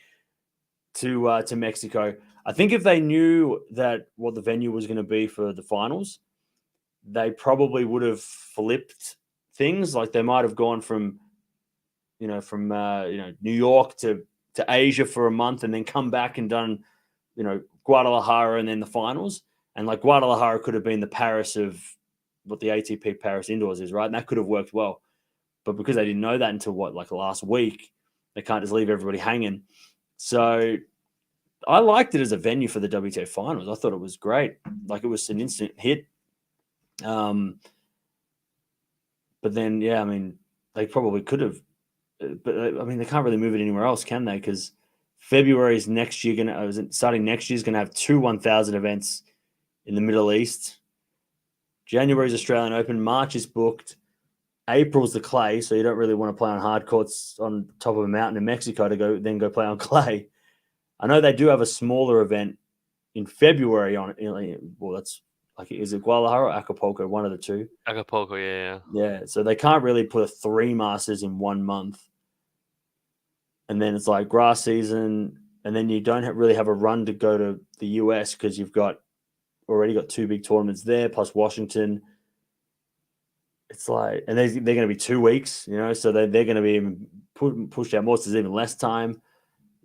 to Mexico. I think if they knew that what the venue was going to be for the finals, they probably would have flipped things. Like they might have gone from New York to Asia for a month, and then come back and done, Guadalajara and then the finals. And like Guadalajara could have been the Paris of what the ATP Paris Indoors is, right? And that could have worked well. But because they didn't know that until last week, they can't just leave everybody hanging. So I liked it as a venue for the WTA finals. I thought it was great. Like it was an instant hit. But then, yeah, I mean, they probably could have. But I mean, they can't really move it anywhere else, can they? Because February is next year starting next year is going to have 2 1,000 events in the Middle East. January is Australian Open. March is booked. April's the clay, so you don't really want to play on hard courts on top of a mountain in Mexico to go play on clay. I know they do have a smaller event in February that's like, is it Guadalajara or Acapulco? One of the two. Acapulco, yeah. Yeah, so they can't really put 3 Masters in 1 month. And then it's like grass season, and then you don't really have a run to go to the US because you've already got 2 big tournaments there, plus Washington. It's like, and they're going to be 2 weeks, so they're going to be even pushed out more. So there's even less time.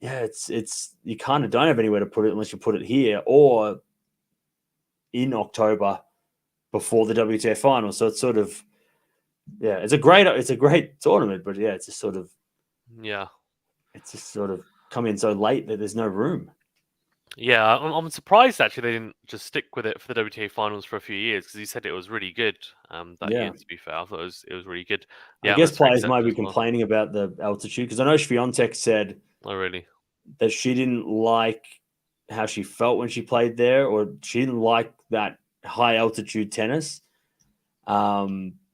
Yeah, it's you kind of don't have anywhere to put it unless you put it here or in October before the WTA final. So it's sort of, yeah, it's a great tournament, but yeah, it's just sort of come in so late that there's no room. Yeah, I'm surprised actually they didn't just stick with it for the WTA finals for a few years because you said it was really good that year. To be fair, I thought it was really good. I guess players might be complaining about the altitude because I know Swiatek said, "Oh, really?" that she didn't like how she felt when she played there, or she didn't like that high altitude tennis,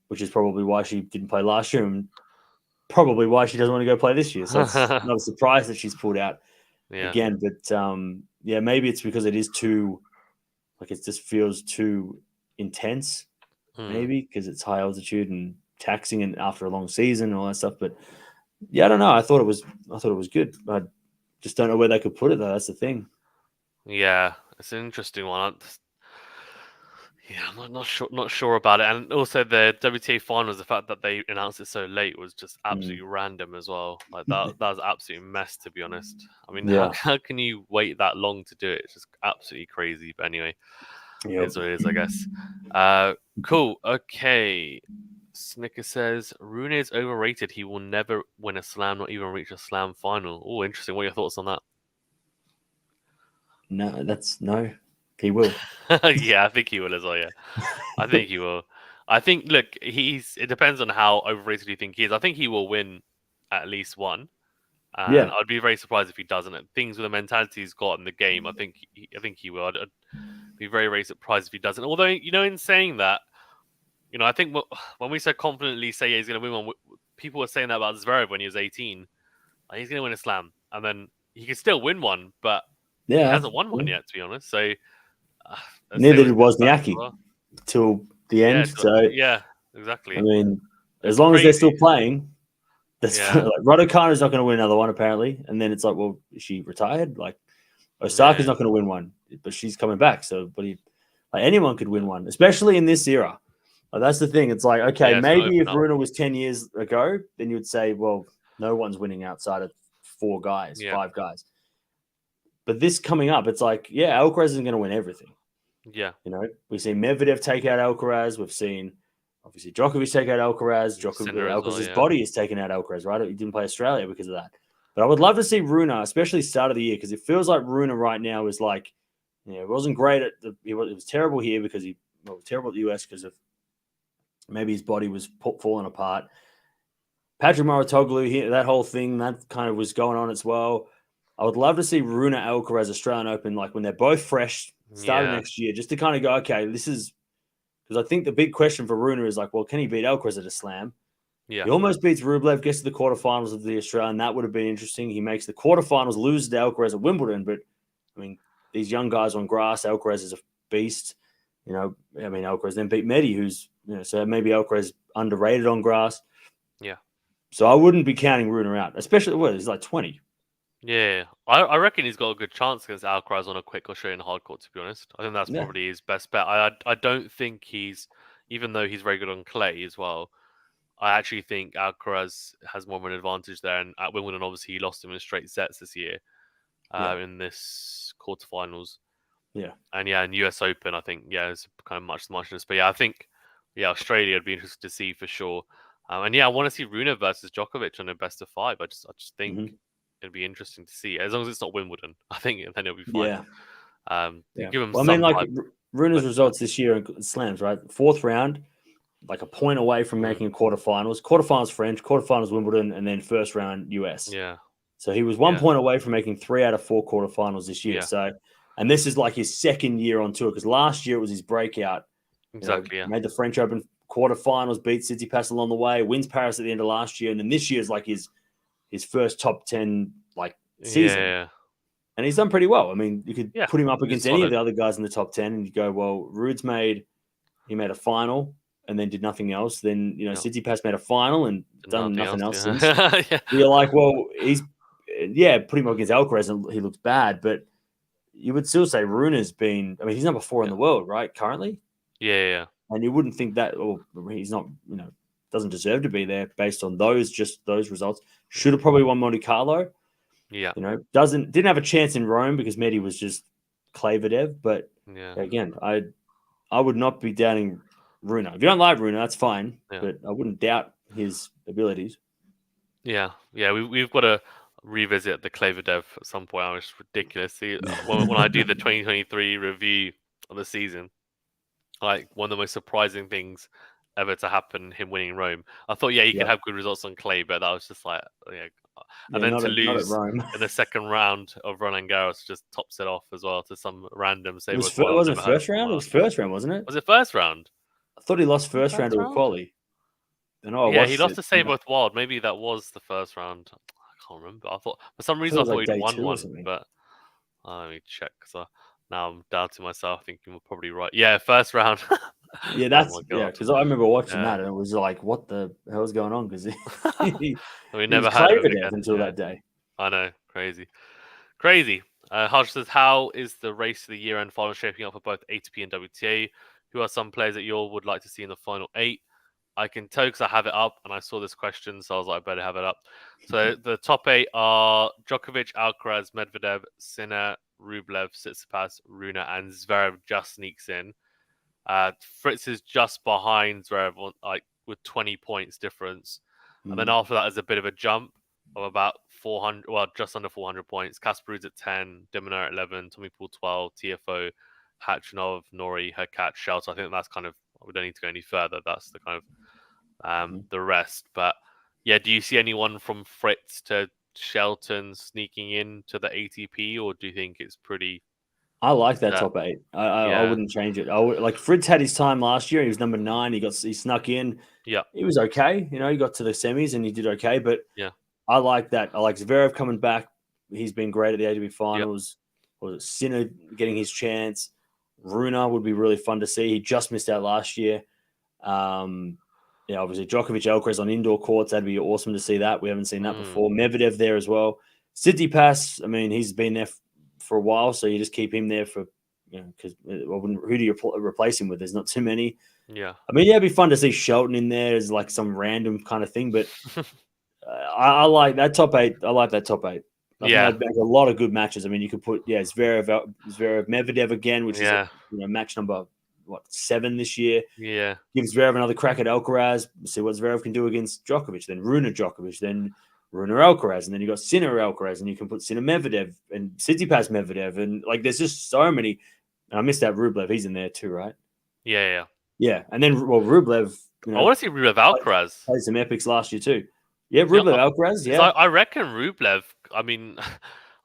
which is probably why she didn't play last year and probably why she doesn't want to go play this year. So it's not a surprise that she's pulled out again. But yeah, maybe it's because it is too, like it just feels too intense, maybe because it's high altitude and taxing and after a long season and all that stuff. But yeah, I don't know. I thought it was good. I just don't know where they could put it though. That's the thing. Yeah, it's an interesting one. Yeah, I'm not sure about it. And also the WTA finals, the fact that they announced it so late was just absolutely random as well. Like that was absolute mess, to be honest. I mean, Yeah. how can you wait that long to do it? It's just absolutely crazy. But anyway, Yep. is what it is, I guess. Cool. Okay. Snicker says Rune is overrated. He will never win a slam, not even reach a slam final. Oh, interesting. What are your thoughts on that? No, he will. Yeah, I think he will as well. Yeah, I think he will. I think. Look, it depends on how overrated you think he is. I think he will win at least one, and Yeah. I'd be very surprised if he doesn't. Things with the mentality he's got in the game, I think he will. I'd be very, very surprised if he doesn't. Although, in saying that, I think when we so confidently say he's going to win one, people were saying that about Zverev when he was 18. Like, he's going to win a slam, and then he can still win one, but he Yeah. hasn't won one yet, to be honest. So Neither did Wozniacki till the end. Yeah, exactly. I mean, It's as long as they're still crazy. playing, that's Yeah. like Raducanu's not going to win another one apparently. And then it's like, well, is she retired? Like Osaka's not going to win one, but she's coming back. So, like anyone could win one, especially in this era. Like, that's the thing. It's like, okay, Yeah, it's maybe if open up. Rune was 10 years ago, then you would say, well, no one's winning outside of 4 guys, 5 guys. But this coming up, it's like, yeah, Alcaraz isn't going to win everything. Yeah. We've seen Medvedev take out Alcaraz. We've seen, obviously, Djokovic take out Alcaraz. Alcaraz's body is taking out Alcaraz, right? He didn't play Australia because of that. But I would love to see Rune, especially start of the year, because it feels like Rune right now is like, it wasn't great it was terrible here because he was terrible at the US because of maybe his body was falling apart. Patrick Mouratoglou here, that whole thing, that kind of was going on as well. I would love to see Rune Alcaraz Australian Open, like when they're both fresh, start of next year, just to kind of go, okay, this is because I think the big question for Rune is like, well, can he beat Alcaraz at a slam? Yeah. He almost beats Rublev, gets to the quarterfinals of the Australian. That would have been interesting. He makes the quarterfinals, loses to Alcaraz at Wimbledon, but I mean, these young guys on grass, Alcaraz is a beast. Alcaraz then beat Medi, who's so maybe Alcaraz underrated on grass. Yeah. So I wouldn't be counting Rune out, especially he's like 20. Yeah, I reckon he's got a good chance against Alcaraz on a quick Australian hardcourt. To be honest, I think that's probably his best bet. I don't think even though he's very good on clay as well. I actually think Alcaraz has more of an advantage there. And at Wimbledon, obviously, he lost him in straight sets this year in this quarterfinals. Yeah, and in US Open, I think it's kind of muchness. But I think Australia would be interested to see for sure. And I want to see Rune versus Djokovic on a best of 5. I just think. It'd be interesting to see, as long as it's not Wimbledon. I think then it'll be fine. Give him Rune's results this year in slams, right? 4th round, like a point away from making quarterfinals. Quarterfinals French, quarterfinals Wimbledon, and then 1st round US. Yeah. So he was 1 point away from making 3 out of 4 quarterfinals this year. So, and this is like his 2nd year on tour because last year it was his breakout. Exactly. Made the French Open quarterfinals, beat Tsitsipas along the way, wins Paris at the end of last year, and then this year is like his first top 10 season. Yeah. And he's done pretty well. I mean, you could put him up against any of the other guys in the top 10 and you go, well, Rude's made a final and then did nothing else. Then, Tsitsipas made a final and done nothing else since. You're like, well, he's put him up against Alcaraz and he looks bad, but you would still say Rune has been, I mean, he's number 4 in the world, right? Currently. Yeah. And you wouldn't think that, he's not, doesn't deserve to be there based on those results. Should have probably won Monte Carlo. Yeah. Didn't have a chance in Rome because Medi was just Klaverdev. But again, I would not be doubting Rune. If you don't like Rune, that's fine. But I wouldn't doubt his abilities. Yeah. We've got to revisit the Klaverdev at some point. It's ridiculous. When I do the 2023 review of the season, like one of the most surprising things ever to happen, him winning Rome. I thought, he could have good results on clay, but that was just like, and then to lose in the 2nd round of Roland Garros just tops it off as well to some random save. Was it first round? It was first round, wasn't it? Was it first round? I thought he lost first round to a quali. He lost to Save with Wild. Maybe that was the first round. I can't remember. I thought for some reason I thought he'd won one, but let me check. So now I'm doubting myself, thinking we're probably right. Yeah, first round. Yeah, that's because I remember watching that and it was like, what the hell is going on? Because we never had it again until that day. I know, crazy. Hodge says, how is the race to the year-end final shaping up for both ATP and WTA? who are some players that you all would like to see in the final 8? I can tell because I have it up and I saw this question, so I was like, I better have it up. So the top 8 are Djokovic, Alcaraz, Medvedev, Sinner, Rublev, Tsitsipas, Rune, and Zverev just sneaks in. Fritz is just behind Zverev, like with 20 points difference, and then after that, there's a bit of a jump of about 400, well, just under 400 points. Kasper Ruud at 10, Diminer at 11, Tommy Paul 12, TFO, Khachanov, Nori, Hurkacz, Shelton. I think that's kind of, we don't need to go any further. That's the kind of the rest. But yeah, do you see anyone from Fritz to Shelton sneaking into the ATP, or do you think it's pretty? I like that top 8. I wouldn't change it. Like Fritz had his time last year. He was number 9. He snuck in. Yeah, he was okay. You know, he got to the semis and he did okay. But yeah, I like that. I like Zverev coming back. He's been great at the ATP finals. Or Sinner getting his chance. Rune would be really fun to see. He just missed out last year. Obviously Djokovic, Alcaraz on indoor courts. That'd be awesome to see that. We haven't seen that before. Medvedev there as well. Tsitsipas, I mean, he's been there for a while, so you just keep him there for, because who do you replace him with? There's not too many. Yeah. I mean, it'd be fun to see Shelton in there as like some random kind of thing, but I like that top 8. I like that top 8. There's a lot of good matches. I mean, you could put Zverev, Medvedev again, which is match number 7 this year. Yeah, give Zverev another crack at Alcaraz. See what Zverev can do against Djokovic. Then Rune Djokovic. Then Rune Alcaraz, and then you got Sinner Alcaraz, and you can put Sinner Medvedev and Tsitsipas Medvedev, and like there's just so many. And I missed that Rublev; he's in there too, right? Yeah. And then Rublev. I want to see Rublev Alcaraz. Played some epics last year too. Yeah, Rublev Alcaraz. Yeah, I reckon Rublev. I mean,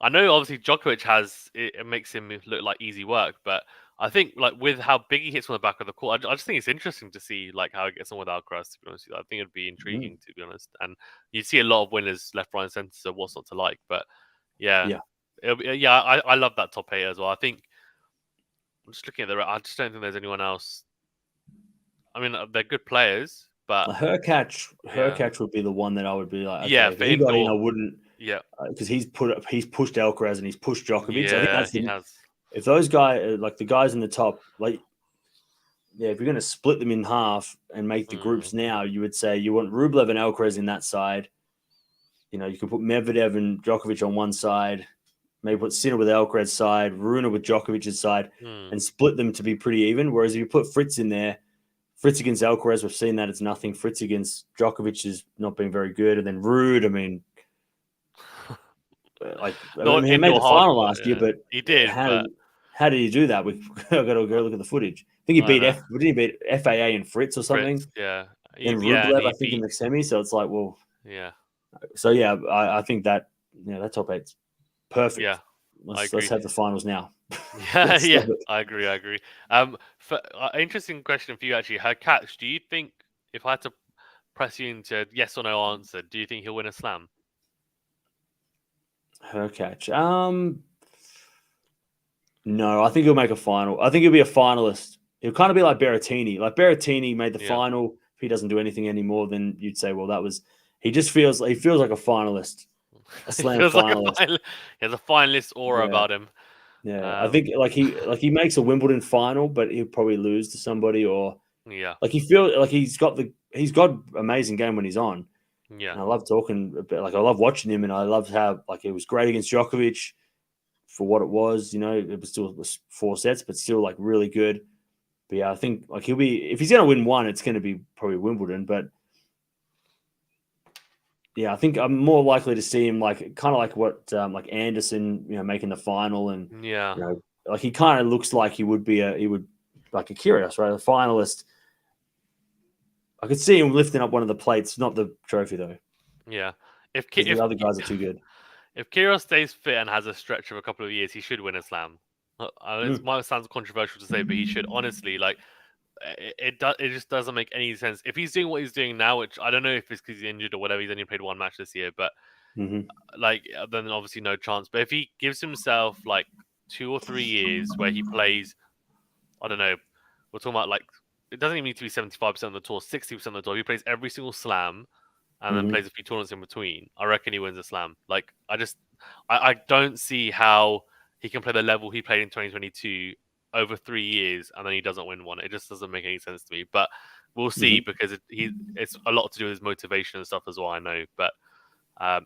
I know obviously Djokovic has it makes him look like easy work, but I think like with how big he hits on the back of the court, I just think it's interesting to see like how he gets on with Alcaraz. To be honest, I think it'd be intriguing to be honest, and you see a lot of winners left, right, and centre. So what's not to like? But I love that top 8 as well. I think I'm just looking at I just don't think there's anyone else. I mean, they're good players, but Hurkacz would be the one that I would be like, okay, yeah, if he got in, I wouldn't, because he's pushed Alcaraz and he's pushed Djokovic. Yeah, I think that's if those guys, like the guys in the top, like, if you're going to split them in half and make the groups now, you would say you want Rublev and Alcaraz in that side. You could put Medvedev and Djokovic on one side, maybe put Sinner with Alcaraz's side, Rune with Djokovic's side, and split them to be pretty even. Whereas if you put Fritz in there, Fritz against Alcaraz, we've seen that it's nothing. Fritz against Djokovic has not been very good. And then Ruud, I mean, he made the final last year, but he did. How did he do that? We've got to go look at the footage. I think he beat FAA and Fritz or something. Fritz, yeah. And Rublev, I think, in the semi. So it's like, well, yeah. So I think that that top 8's perfect. Yeah, let's have the finals now. Yeah, I agree. Interesting question for you actually. Hurkacz, do you think if I had to press you into yes or no answer, do you think he'll win a slam? Hurkacz. No, I think he'll make a final. I think he'll be a finalist. He'll kind of be like Berrettini. Like Berrettini made the final. If he doesn't do anything anymore, then you'd say, well, that was. He just feels like a finalist, a slam finalist. He has a finalist aura about him. Yeah, I think he makes a Wimbledon final, but he'll probably lose to somebody, or like he feels like he's got amazing game when he's on. Yeah, and I love talking about, like I love watching him, and I love how like it was great against Djokovic for what it was. It was 4 sets, but still like really good. But yeah, I think like he'll be, if he's going to win one, it's going to be probably Wimbledon. But yeah, I think I'm more likely to see him like kind of like what like Anderson, making the final, and like he kind of looks like he would like a Kyrgios, right, a finalist. I could see him lifting up one of the plates, not the trophy though. Yeah, if the other guys are too good. If Kyrgios stays fit and has a stretch of a couple of years, he should win a slam. It might sound controversial to say, but he should honestly. Like, it just doesn't make any sense if he's doing what he's doing now. Which I don't know if it's because he's injured or whatever. He's only played 1 match this year, but like then obviously no chance. But if he gives himself like 2 or 3 years where he plays, I don't know, we're talking about like it doesn't even need to be 75% of the tour, 60% of the tour. If he plays every single slam and then plays a few tournaments in between, I reckon he wins a slam. Like I don't see how he can play the level he played in 2022 over 3 years and then he doesn't win one. It just doesn't make any sense to me. But we'll see because it's a lot to do with his motivation and stuff as well, I know. But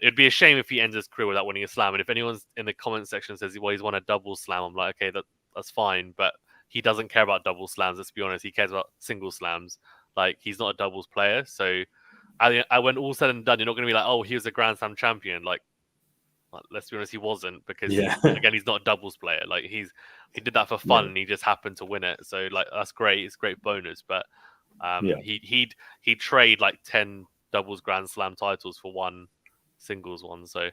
it'd be a shame if he ends his career without winning a slam. And if anyone's in the comment section says, well, he's won a double slam, I'm like, okay, that's fine. But he doesn't care about double slams, let's be honest. He cares about single slams. Like, he's not a doubles player. So when all said and done, you're not going to be like, oh, he was a Grand Slam champion. Like, let's be honest, he wasn't, because again, he's not a doubles player. Like, he did that for fun and he just happened to win it. So like, that's great. It's a great bonus. But he'd trade like 10 doubles Grand Slam titles for one singles one. So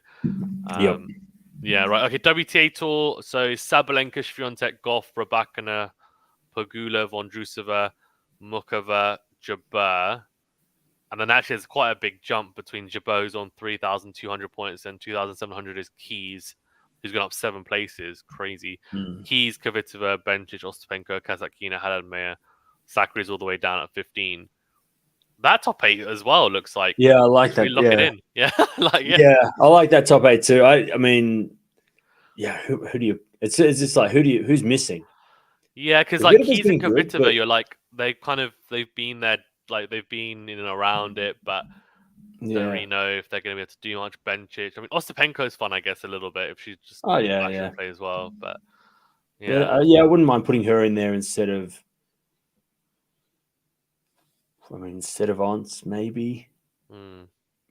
yeah, right. Okay, WTA Tour. So Sabalenka, Swiatek, Gauff, Rybakina, Pegula, Vondrousova, Mukova, Jabeur. And then actually there's quite a big jump between Jabeur, who's on 3,200 points, and 2,700 is Keys, who's gone up 7 places. Crazy. Keys, Kvitova, Bencic, Ostapenko, Kasatkina, Haddad-Mayer. Sakkari's all the way down at 15. That top 8 as well looks like. Yeah, I like that. Lock it in. Yeah. I like that top 8 too. I mean, who do you? It's just like who's missing? Yeah, because like Keys and Kvitova, you're like they've been there, like they've been in and around it, but don't really know if they're going to be able to do much. Bencic. I mean, Ostapenko's fun, I guess, a little bit if she's just play as well. But I wouldn't mind putting her in there instead of Ons, maybe,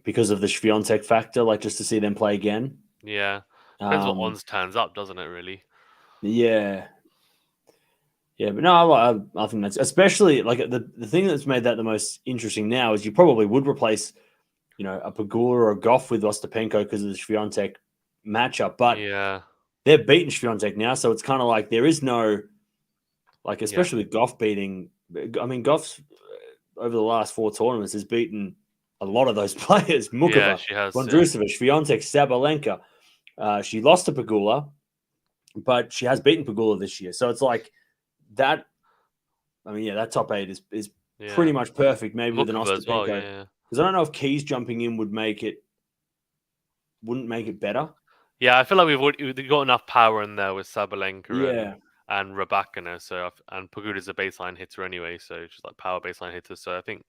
because of the Swiatek factor, like just to see them play again. Yeah, depends what Ons turns up, doesn't it? Really. Yeah, but no, I think that's especially like the thing that's made that the most interesting now is you probably would replace, a Pegula or a Gauff with Ostapenko because of the Swiatek matchup, but they're beating Swiatek now, so it's kind of like there is no, like, especially with Gauff beating. I mean, Gauff's over the last 4 tournaments has beaten a lot of those players. Mukova, Vondrousova, Swiatek, Sabalenka. She lost to Pegula, but she has beaten Pegula this year. So it's like that. I mean, that top 8 is pretty much perfect. Maybe Mukova with an Ostapenko, because I don't know if Keys jumping in wouldn't make it better. Yeah, I feel like we've got enough power in there with Sabalenka and Rybakina, and Pegula's a baseline hitter anyway, so just like power baseline hitter. So I think,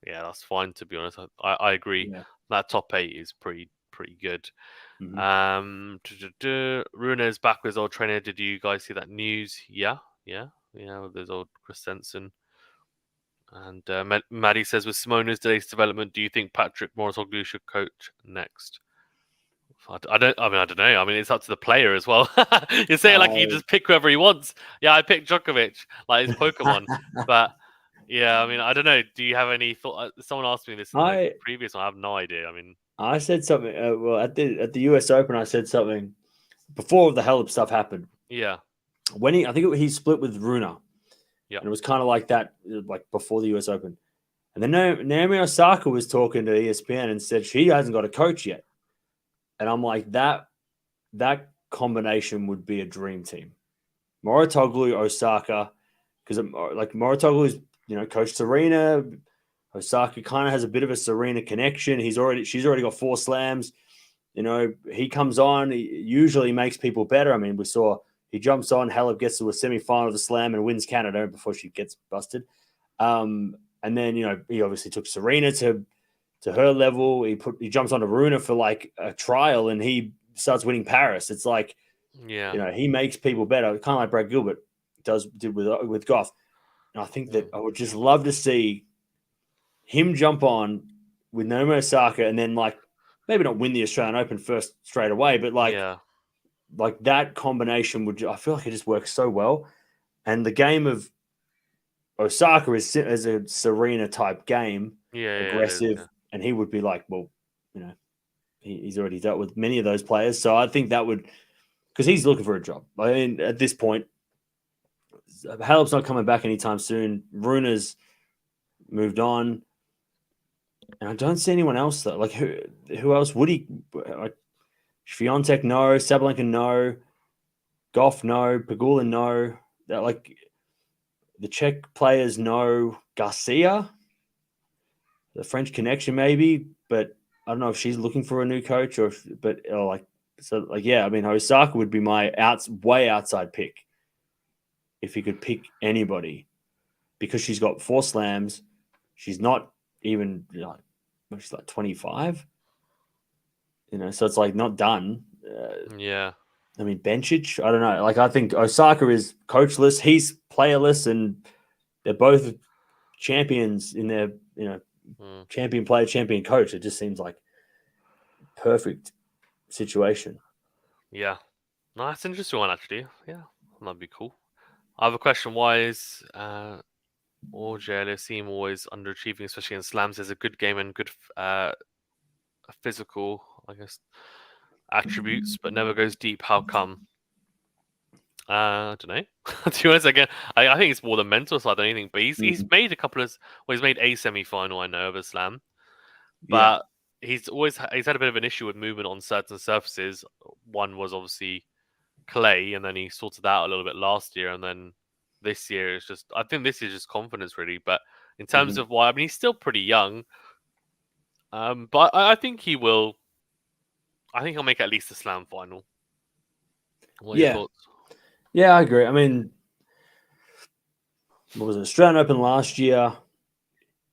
that's fine, to be honest. I agree. That top 8 is pretty good. Rune is back with his old trainer. Did you guys see that news? Yeah, with his old Christensen. And Maddie says, with Simona's today's development, do you think Patrick Mouratoglou should coach next? I don't know. I mean, it's up to the player as well. You say it like he can just pick whoever he wants. Yeah, I picked Djokovic, like his Pokemon. But I mean, I don't know. Do you have any thought? Someone asked me this in the previous one. I have no idea. I mean, I said something. Well, at the US Open, I said something before the Halep stuff happened. Yeah. When I think he split with Rune. Yeah. And it was kind of like that, like before the US Open. And then Naomi Osaka was talking to ESPN and said she hasn't got a coach yet. And I'm like, that combination would be a dream team. Mouratoglou, Osaka, because like Mouratoglou's, coached Serena. Osaka kind of has a bit of a Serena connection. She's already got 4 slams. He comes on, he usually makes people better. I mean, we saw he jumps on, Halep gets to a semi-final of the slam and wins Canada before she gets busted. And then, he obviously took Serena to her level. He jumps onto Rune for like a trial and he starts winning Paris. It's like, he makes people better, kind of like Brad Gilbert did with Gauff. And I think that I would just love to see him jump on with Naomi Osaka and then like maybe not win the Australian Open first straight away, but like that combination I feel like it just works so well. And the game of Osaka is a Serena type game, aggressive. And he would be like, well, he's already dealt with many of those players. So I think that would, because he's looking for a job. I mean, at this point, Halep's not coming back anytime soon. Rune's moved on. And I don't see anyone else, though. Like, who else would he? Like, Swiatek, no. Sabalenka, no. Gauff, no. Pegula, no. Like, the Czech players, no. Garcia, the French connection, maybe, but I don't know if she's looking for a new coach I mean, Osaka would be my way outside pick. if he could pick anybody, because she's got 4 slams. She's not even she's like 25, so it's like not done. Yeah. I mean, Bencic, I don't know. Like, I think Osaka is coachless. He's playerless, and they're both champions in their, champion player, champion coach. It just seems like perfect situation. Yeah. No, that's an interesting one, actually. Yeah, that'd be cool. I have a question. Why is Auger-Aliassime always underachieving, especially in slams? There's a good game and good physical, I guess, attributes, but never goes deep. How come? I don't know. To be honest, again, I think it's more the mental side than anything. But he's made he's made a semi-final, I know, of a slam, but he's had a bit of an issue with movement on certain surfaces. One was obviously clay, and then he sorted that out a little bit last year, and then this year it's just, I think this is just confidence really. But in terms of why, I mean, he's still pretty young, but I think he will. I think he'll make at least a slam final. What are your thoughts? Yeah, I agree. I mean, what was it? Australian Open last year,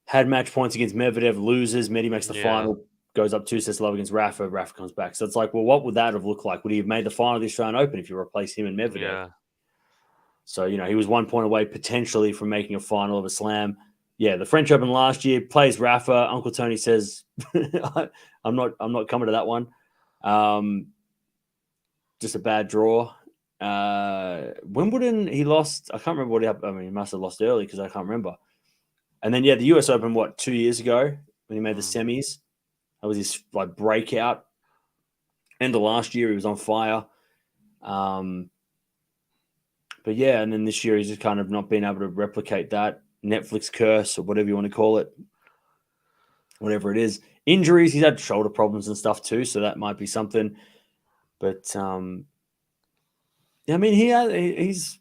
had match points against Medvedev, loses. Medi makes the final, goes up 2 sets love against Rafa. Rafa comes back. So it's like, well, what would that have looked like? Would he have made the final of the Australian Open if you replace him and Medvedev? Yeah. So, he was 1 point away potentially from making a final of a slam. Yeah, the French Open last year, plays Rafa. Uncle Tony says, I'm not coming to that one. Just a bad draw. Wimbledon, he lost. I can't remember what happened. I mean, he must have lost early because I can't remember. And then, the US Open, 2 years ago when he made the semis? That was his breakout. End of last year, he was on fire. But yeah, and then this year he's just kind of not been able to replicate that Netflix curse or whatever you want to call it. Whatever it is. Injuries, he's had shoulder problems and stuff too, so that might be something. But I mean, he's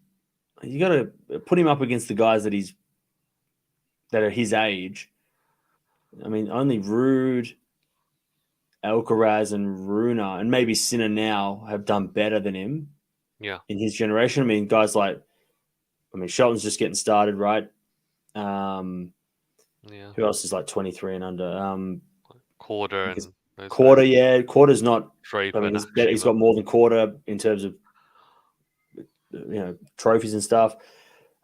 you got to put him up against the guys that are his age. I mean, only Rude, Alcaraz, and Rune, and maybe Sinner now have done better than him. Yeah. In his generation. I mean, guys like, Shelton's just getting started, right? Who else is like 23 and under? Quarter and Quarter, yeah. Quarter's not. Draper, he's got more than Quarter in terms of trophies and stuff.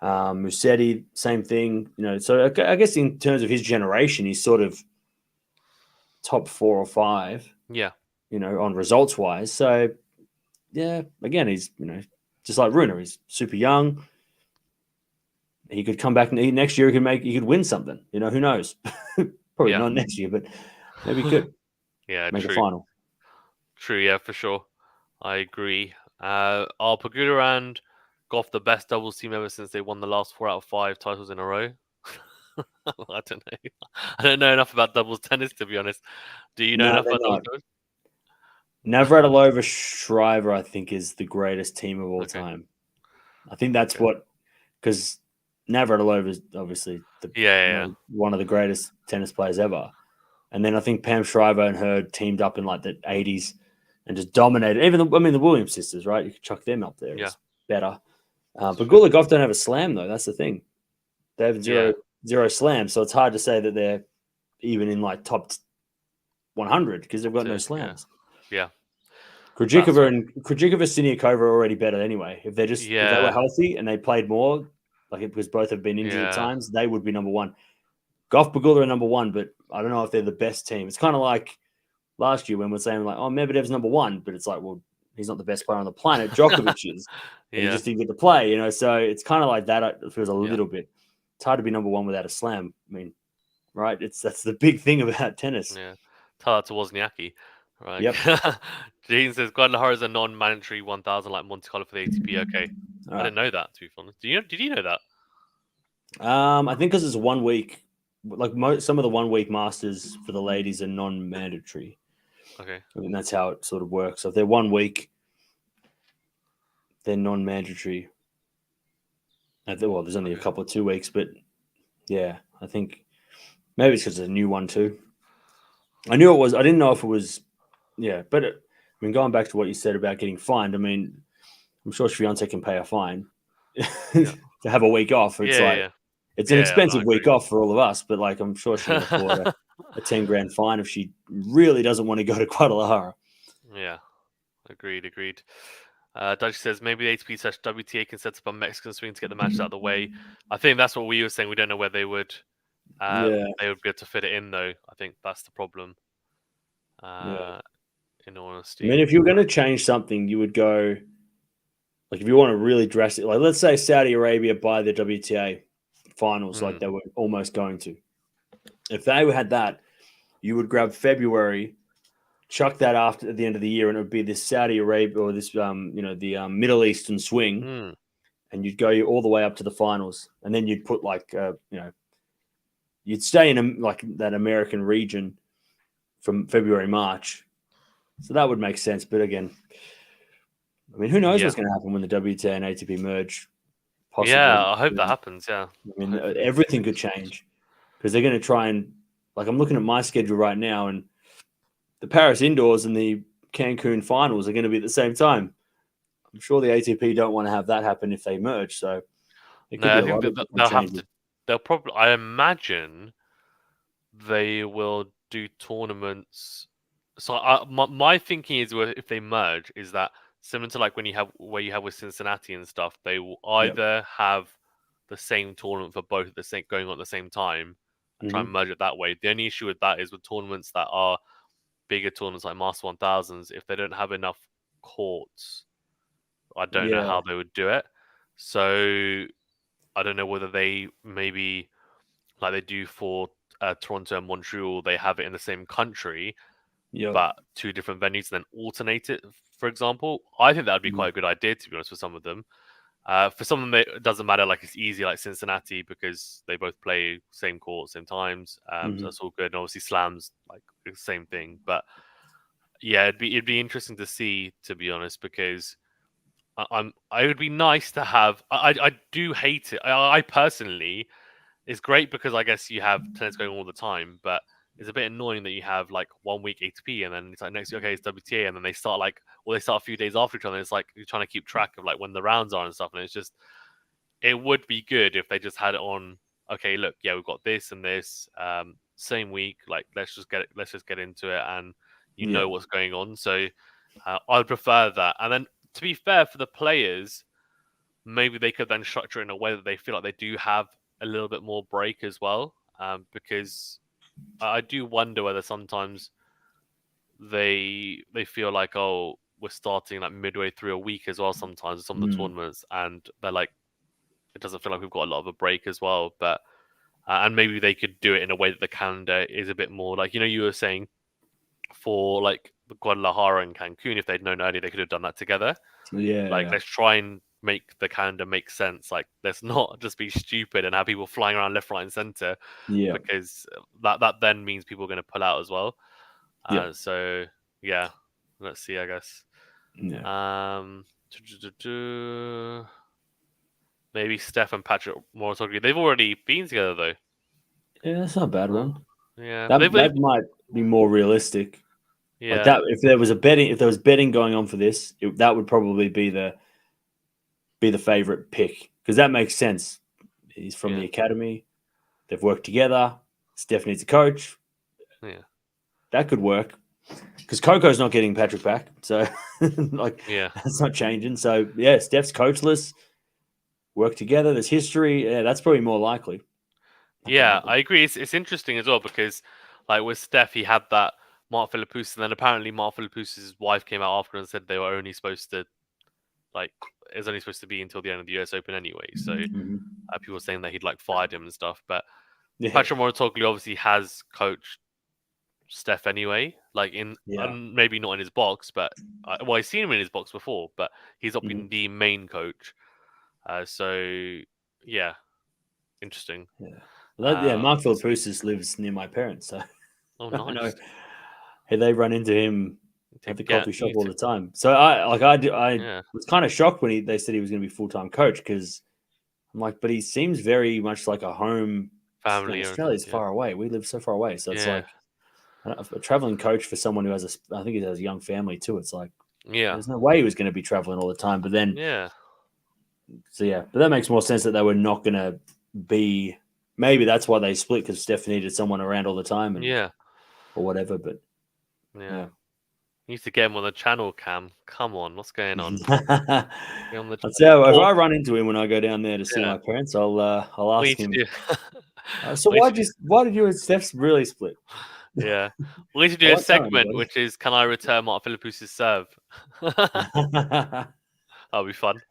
Musetti, same thing. So I guess in terms of his generation, he's sort of top 4 or 5. Yeah. On results wise. So yeah, again, he's just like Rune. He's super young. He could come back next year. He could win something. Who knows? Probably not next year, but maybe he could. Make a final. True, yeah, for sure. I agree. Are Pegula and Gauff the best doubles team ever since they won the last 4 out of 5 titles in a row? I don't know. I don't know enough about doubles tennis, to be honest. Do you know enough about doubles tennis? Navratilova Shriver, I think, is the greatest team of all time. I think that's because Navratilova is obviously one of the greatest tennis players ever. And then I think Pam Shriver and her teamed up in like the 80s and just dominated. Even the Williams sisters, right? You could chuck them up there. It's better. But Gula Gauff don't have a slam, though. That's the thing. They have zero slams. So it's hard to say that they're even in like top 100 because they've got no slams. Yeah. Krejcikova and Siniakova are already better anyway. If they were healthy and they played more, because both have been injured at times, they would be number 1. Gauff, Pegula are number 1, but I don't know if they're the best team. It's kind of like last year when we're saying like, oh, Medvedev's number 1, but it's like, well, he's not the best player on the planet. Djokovic is. He just didn't get to play, So it's kind of like that. It feels a little bit. It's hard to be number 1 without a slam. I mean, right? That's the big thing about tennis. Yeah. Tell that to Wozniacki. Right. Yep. Gene says Guadalajara is a non-mandatory 1,000 like Monte Carlo for the ATP. Okay. I didn't know that, to be honest. Did you know that? I think because it's 1 week. Like some of the 1 week masters for the ladies are non-mandatory. Okay. I mean, that's how it sort of works. So if they're 1 week, they're non-mandatory. Well, there's only a couple of 2 weeks, but yeah, I think maybe it's because it's a new one too. I knew it was. I didn't know if it was. Yeah, but I mean, going back to what you said about getting fined, I mean, I'm sure Sriante can pay a fine. to have a week off. It's it's an expensive week off for all of us, but like I'm sure she can afford a 10 grand fine if she really doesn't want to go to Guadalajara. Yeah, agreed. Dutch says maybe the ATP/WTA can set up a Mexican swing to get the matches out of the way. I think that's what we were saying. We don't know where they would they would be able to fit it in, though. I think that's the problem. In honesty, I mean, if you're going to change something, you would go like if you want to really drastic, like let's say Saudi Arabia by the WTA finals, like they were almost going to. If they had that, you would grab February, chuck that after at the end of the year, and it would be this Saudi Arabia or this the Middle Eastern swing, and you'd go all the way up to the finals, and then you'd put like you'd stay in like that American region from February, March. So that would make sense. But again, I mean, who knows what's going to happen when the WTA and ATP merge? Possibly. Yeah, I hope that happens. Yeah. I mean, everything could change because they're going to try and, like, I'm looking at my schedule right now, and the Paris indoors and the Cancun finals are going to be at the same time. I'm sure the ATP don't want to have that happen if they merge. So it could be a lot of they'll have to. They'll probably. I imagine they will do tournaments. So my thinking is, if they merge, is that similar to like when you have with Cincinnati and stuff, they will either have the same tournament for both going on at the same time and try and merge it that way. The only issue with that is with tournaments that are bigger tournaments like Master 1000s, if they don't have enough courts, I don't know how they would do it. So I don't know whether they maybe like they do for Toronto and Montreal, they have it in the same country, but two different venues, and then alternate it. For example, I think that would be quite a good idea, to be honest, for some of them. For some of them, it doesn't matter. Like it's easy, like Cincinnati, because they both play same court, same times. So that's all good. And obviously, slams like the same thing. But yeah, it'd be interesting to see, to be honest, because it would be nice to have. I do hate it. I personally, it's great because I guess you have tennis going all the time, but it's a bit annoying that you have like 1 week ATP and then it's like next week, okay, it's WTA, and then they start a few days after each other. And it's like you're trying to keep track of like when the rounds are and stuff. And it's just, it would be good if they just had it on. Okay, look, yeah, we've got this and this same week. Like let's just get into it, and you know what's going on. So I'd prefer that. And then to be fair for the players, maybe they could then structure it in a way that they feel like they do have a little bit more break as well, because I do wonder whether sometimes they feel like, oh, we're starting like midway through a week as well sometimes in some of the tournaments, and they're like, it doesn't feel like we've got a lot of a break as well. But and maybe they could do it in a way that the calendar is a bit more like, you were saying for like the Guadalajara and Cancun, if they'd known earlier, they could have done that together. Let's try and make the calendar make sense. Like let's not just be stupid and have people flying around left, right, and center. Because that then means people are going to pull out as well. So yeah, let's see. I guess. Maybe Steph and Patrick Moritoglu. They've already been together though. Yeah, that's not a bad one. Yeah, that might be more realistic. Yeah, like that. If there was betting going on for this, that would probably be the favorite pick, because that makes sense. He's from the academy. They've worked together. Steph needs a coach. Yeah, that could work, because Coco's not getting Patrick back, so that's not changing. So yeah, Steph's coachless. Work together. There's history. Yeah, that's probably more likely. I agree. It's interesting as well because, like with Steph, he had that Mark Philippus, and then apparently Mark Philippus' wife came out after and said they were only supposed to, it's only supposed to be until the end of the US Open anyway. So people were saying that he'd fired him and stuff. But Patrick Moritoglu obviously has coached Steph anyway, maybe not in his box, but I've seen him in his box before, but he's not been the main coach. So yeah, interesting. Mark Philippus lives near my parents, so nice. I know they run into him at the coffee shop all the time. So I was kind of shocked when they said he was going to be full-time coach, because I'm like, but he seems very much like a home family. Australia's far away. We live so far away, so it's like a traveling coach for someone who has I think he has a young family too. It's like, there's no way he was going to be traveling all the time. But then So yeah, but that makes more sense that they were not going to be. Maybe that's why they split, because Steph needed someone around all the time, or whatever. But yeah. You need to get him on the channel, Cam. Come on, what's going on? I'd say if I run into him when I go down there to see my parents, I'll ask him. So why did you and Steph really split? Yeah, we need to do a segment which is, can I return Mark Philippus' serve? That'll be fun.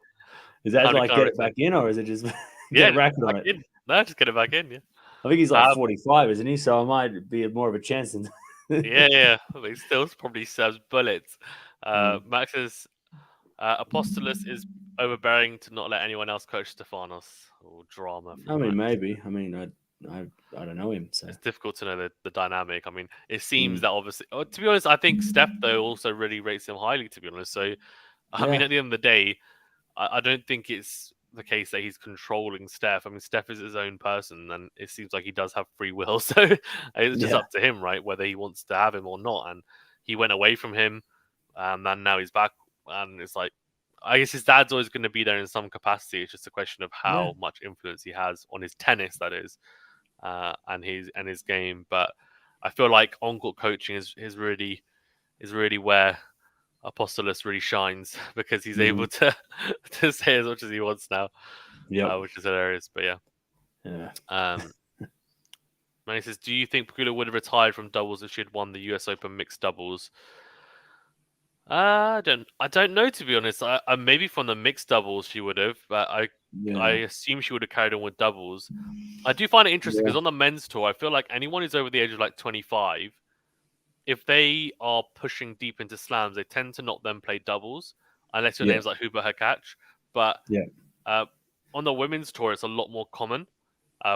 Is that like get it back in, or is it just get a racket on it? No, just get it back in. Yeah, I think he's like 45, isn't he? So I might be more of a chance than. yeah. He still probably serves bullets. Max's Apostolos is overbearing to not let anyone else coach Stefanos. Or drama. I mean, maybe. I mean, I don't know him, so it's difficult to know the dynamic. I mean, it seems that obviously. To be honest, I think Steph though also really rates him highly. To be honest, so I mean, at the end of the day, I don't think it's the case that he's controlling Steph. I mean, Steph is his own person, and it seems like he does have free will. So it's just up to him, right, whether he wants to have him or not. And he went away from him, and then now he's back, and it's like, I guess his dad's always going to be there in some capacity. It's just a question of how much influence he has on his tennis, that is, and his game. But I feel like on-court coaching is really where Apostolos really shines, because he's able to say as much as he wants now, which is hilarious. But Manny says, do you think Pegula would have retired from doubles if she had won the US Open mixed doubles? I don't know, to be honest. I maybe from the mixed doubles she would have, but I assume she would have carried on with doubles. I do find it interesting because on the men's tour, I feel like anyone who's over the age of like 25, if they are pushing deep into slams, they tend to not then play doubles, unless your name's like Hurkacz. But on the women's tour, it's a lot more common,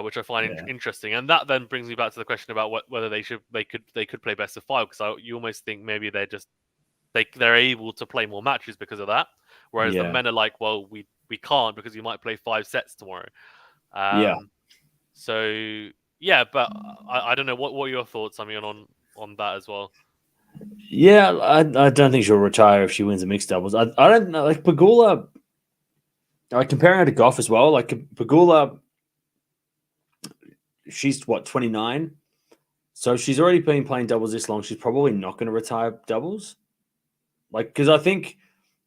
which I find interesting. And that then brings me back to the question about whether they could play best of five, because you almost think maybe they're able to play more matches because of that, whereas the men are like, well, we can't because we might play 5 sets tomorrow. So but I don't know what are your thoughts, I mean, on that as well. Yeah, I don't think she'll retire if she wins a mixed doubles. I don't know, like Pegula. Like comparing her to Gauff as well. Like Pegula, she's 29, so she's already been playing doubles this long. She's probably not going to retire doubles. Like, because I think,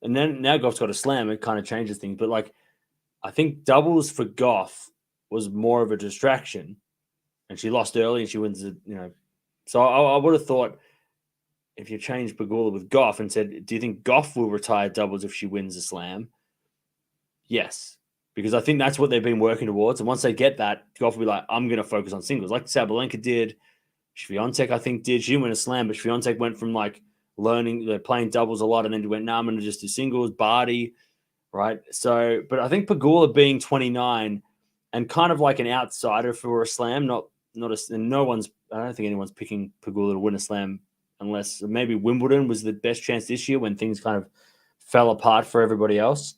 and then now Gauff's got a slam, it kind of changes things. But like, I think doubles for Gauff was more of a distraction, and she lost early, and she wins it. So I would have thought, if you change Pegula with Gauff and said, do you think Gauff will retire doubles if she wins a slam? Yes, because I think that's what they've been working towards. And once they get that, Gauff will be like, I'm going to focus on singles, like Sabalenka did. Swiatek, I think, did. She didn't win a slam, but Swiatek went from like playing doubles a lot, and then went, no, I'm going to just do singles. Barty, right? So, but I think Pegula being 29 and kind of like an outsider for a slam, I don't think anyone's picking Pegula to win a slam, unless maybe Wimbledon was the best chance this year when things kind of fell apart for everybody else.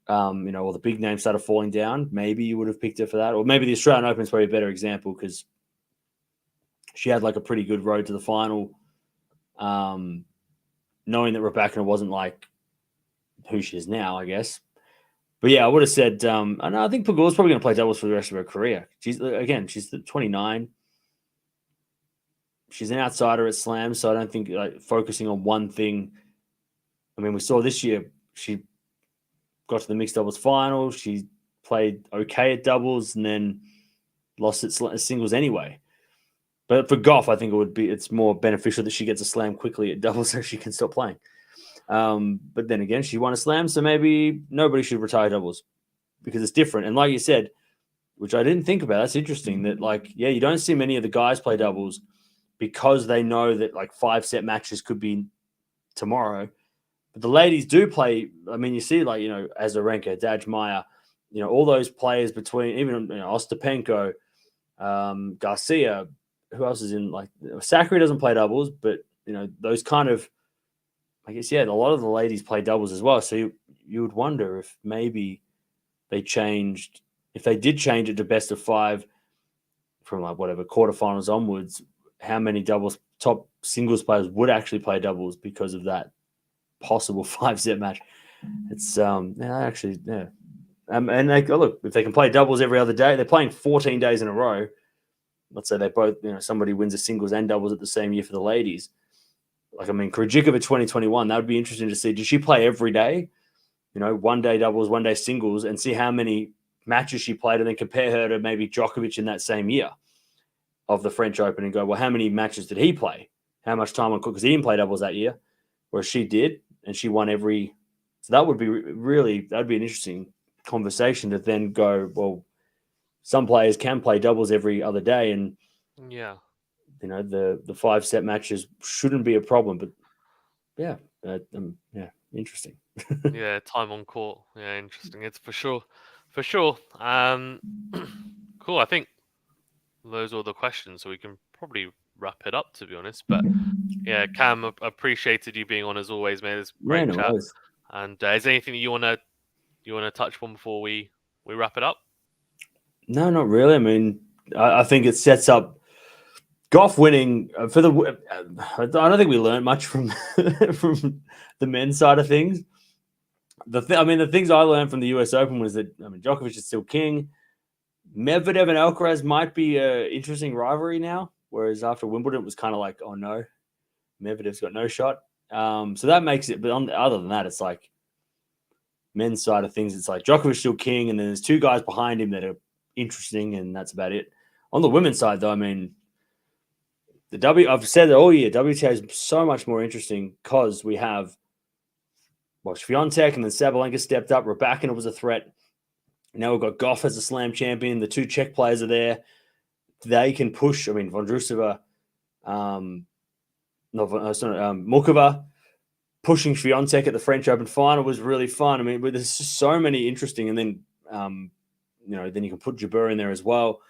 All the big names started falling down. Maybe you would have picked her for that, or maybe the Australian Open is probably a better example because she had like a pretty good road to the final. Knowing that Rybakina wasn't like who she is now, I guess. But yeah, I would have said, I think Pegula's probably going to play doubles for the rest of her career. She's 29. She's an outsider at slams, so I don't think focusing on one thing. I mean, we saw this year she got to the mixed doubles final. She played okay at doubles and then lost at singles anyway. But for Gauff, I think it's more beneficial that she gets a slam quickly at doubles so she can stop playing. But then again, she won a slam, so maybe nobody should retire doubles because it's different. And like you said, which I didn't think about, that's interesting that you don't see many of the guys play doubles because they know that 5-set matches could be tomorrow. But the ladies do play. I mean, you see Azarenka, Dajmaya, all those players between even Ostapenko, Garcia. Who else is in Sakari doesn't play doubles, but those kind of, I guess, a lot of the ladies play doubles as well. So you would wonder if maybe if they did change it to best of 5 from quarterfinals onwards, how many doubles top singles players would actually play doubles because of that possible 5-set match. It's And look, if they can play doubles every other day, they're playing 14 days in a row. Let's say they both, somebody wins a singles and doubles at the same year for the ladies. Like, I mean, Krejcikova 2021, that would be interesting to see. Did she play every day? 1 day doubles, 1 day singles, and see how many matches she played, and then compare her to maybe Djokovic in that same year of the French Open and go, well, how many matches did he play? How much time on court? Because he didn't play doubles that year, whereas she did, and she won every. So that would be that'd be an interesting conversation to then go, well, some players can play doubles every other day, and yeah, the 5-set matches shouldn't be a problem. But yeah, interesting. yeah, time on court, yeah, interesting. It's for sure. Cool. I think those are all the questions, so we can probably wrap it up, to be honest. But yeah, Cam, appreciated you being on as always, man. It's great chat. Worries. And is there anything that you wanna touch on before we wrap it up? No, not really. I mean, I think it sets up Gauff winning for the. I don't think we learned much from from the men's side of things. The things I learned from the US Open was that Djokovic is still king. Medvedev and Alcaraz might be an interesting rivalry now, whereas after Wimbledon it was kind of like, oh no, Medvedev's got no shot. So that makes it. But other than that, it's like men's side of things. It's like Djokovic still king, and then there's two guys behind him that are interesting, and that's about it. On the women's side, though, I mean, I've said it all year, WTA is so much more interesting because we have Swiatek, and then Sabalenka stepped up. Rybakina was a threat. Now we've got Gauff as a slam champion. The two Czech players are there. They can push. I mean, Vondrousova, Mukova pushing Swiatek at the French Open final was really fun. I mean, there's just so many interesting, and then then you can put Gilbert in there as well.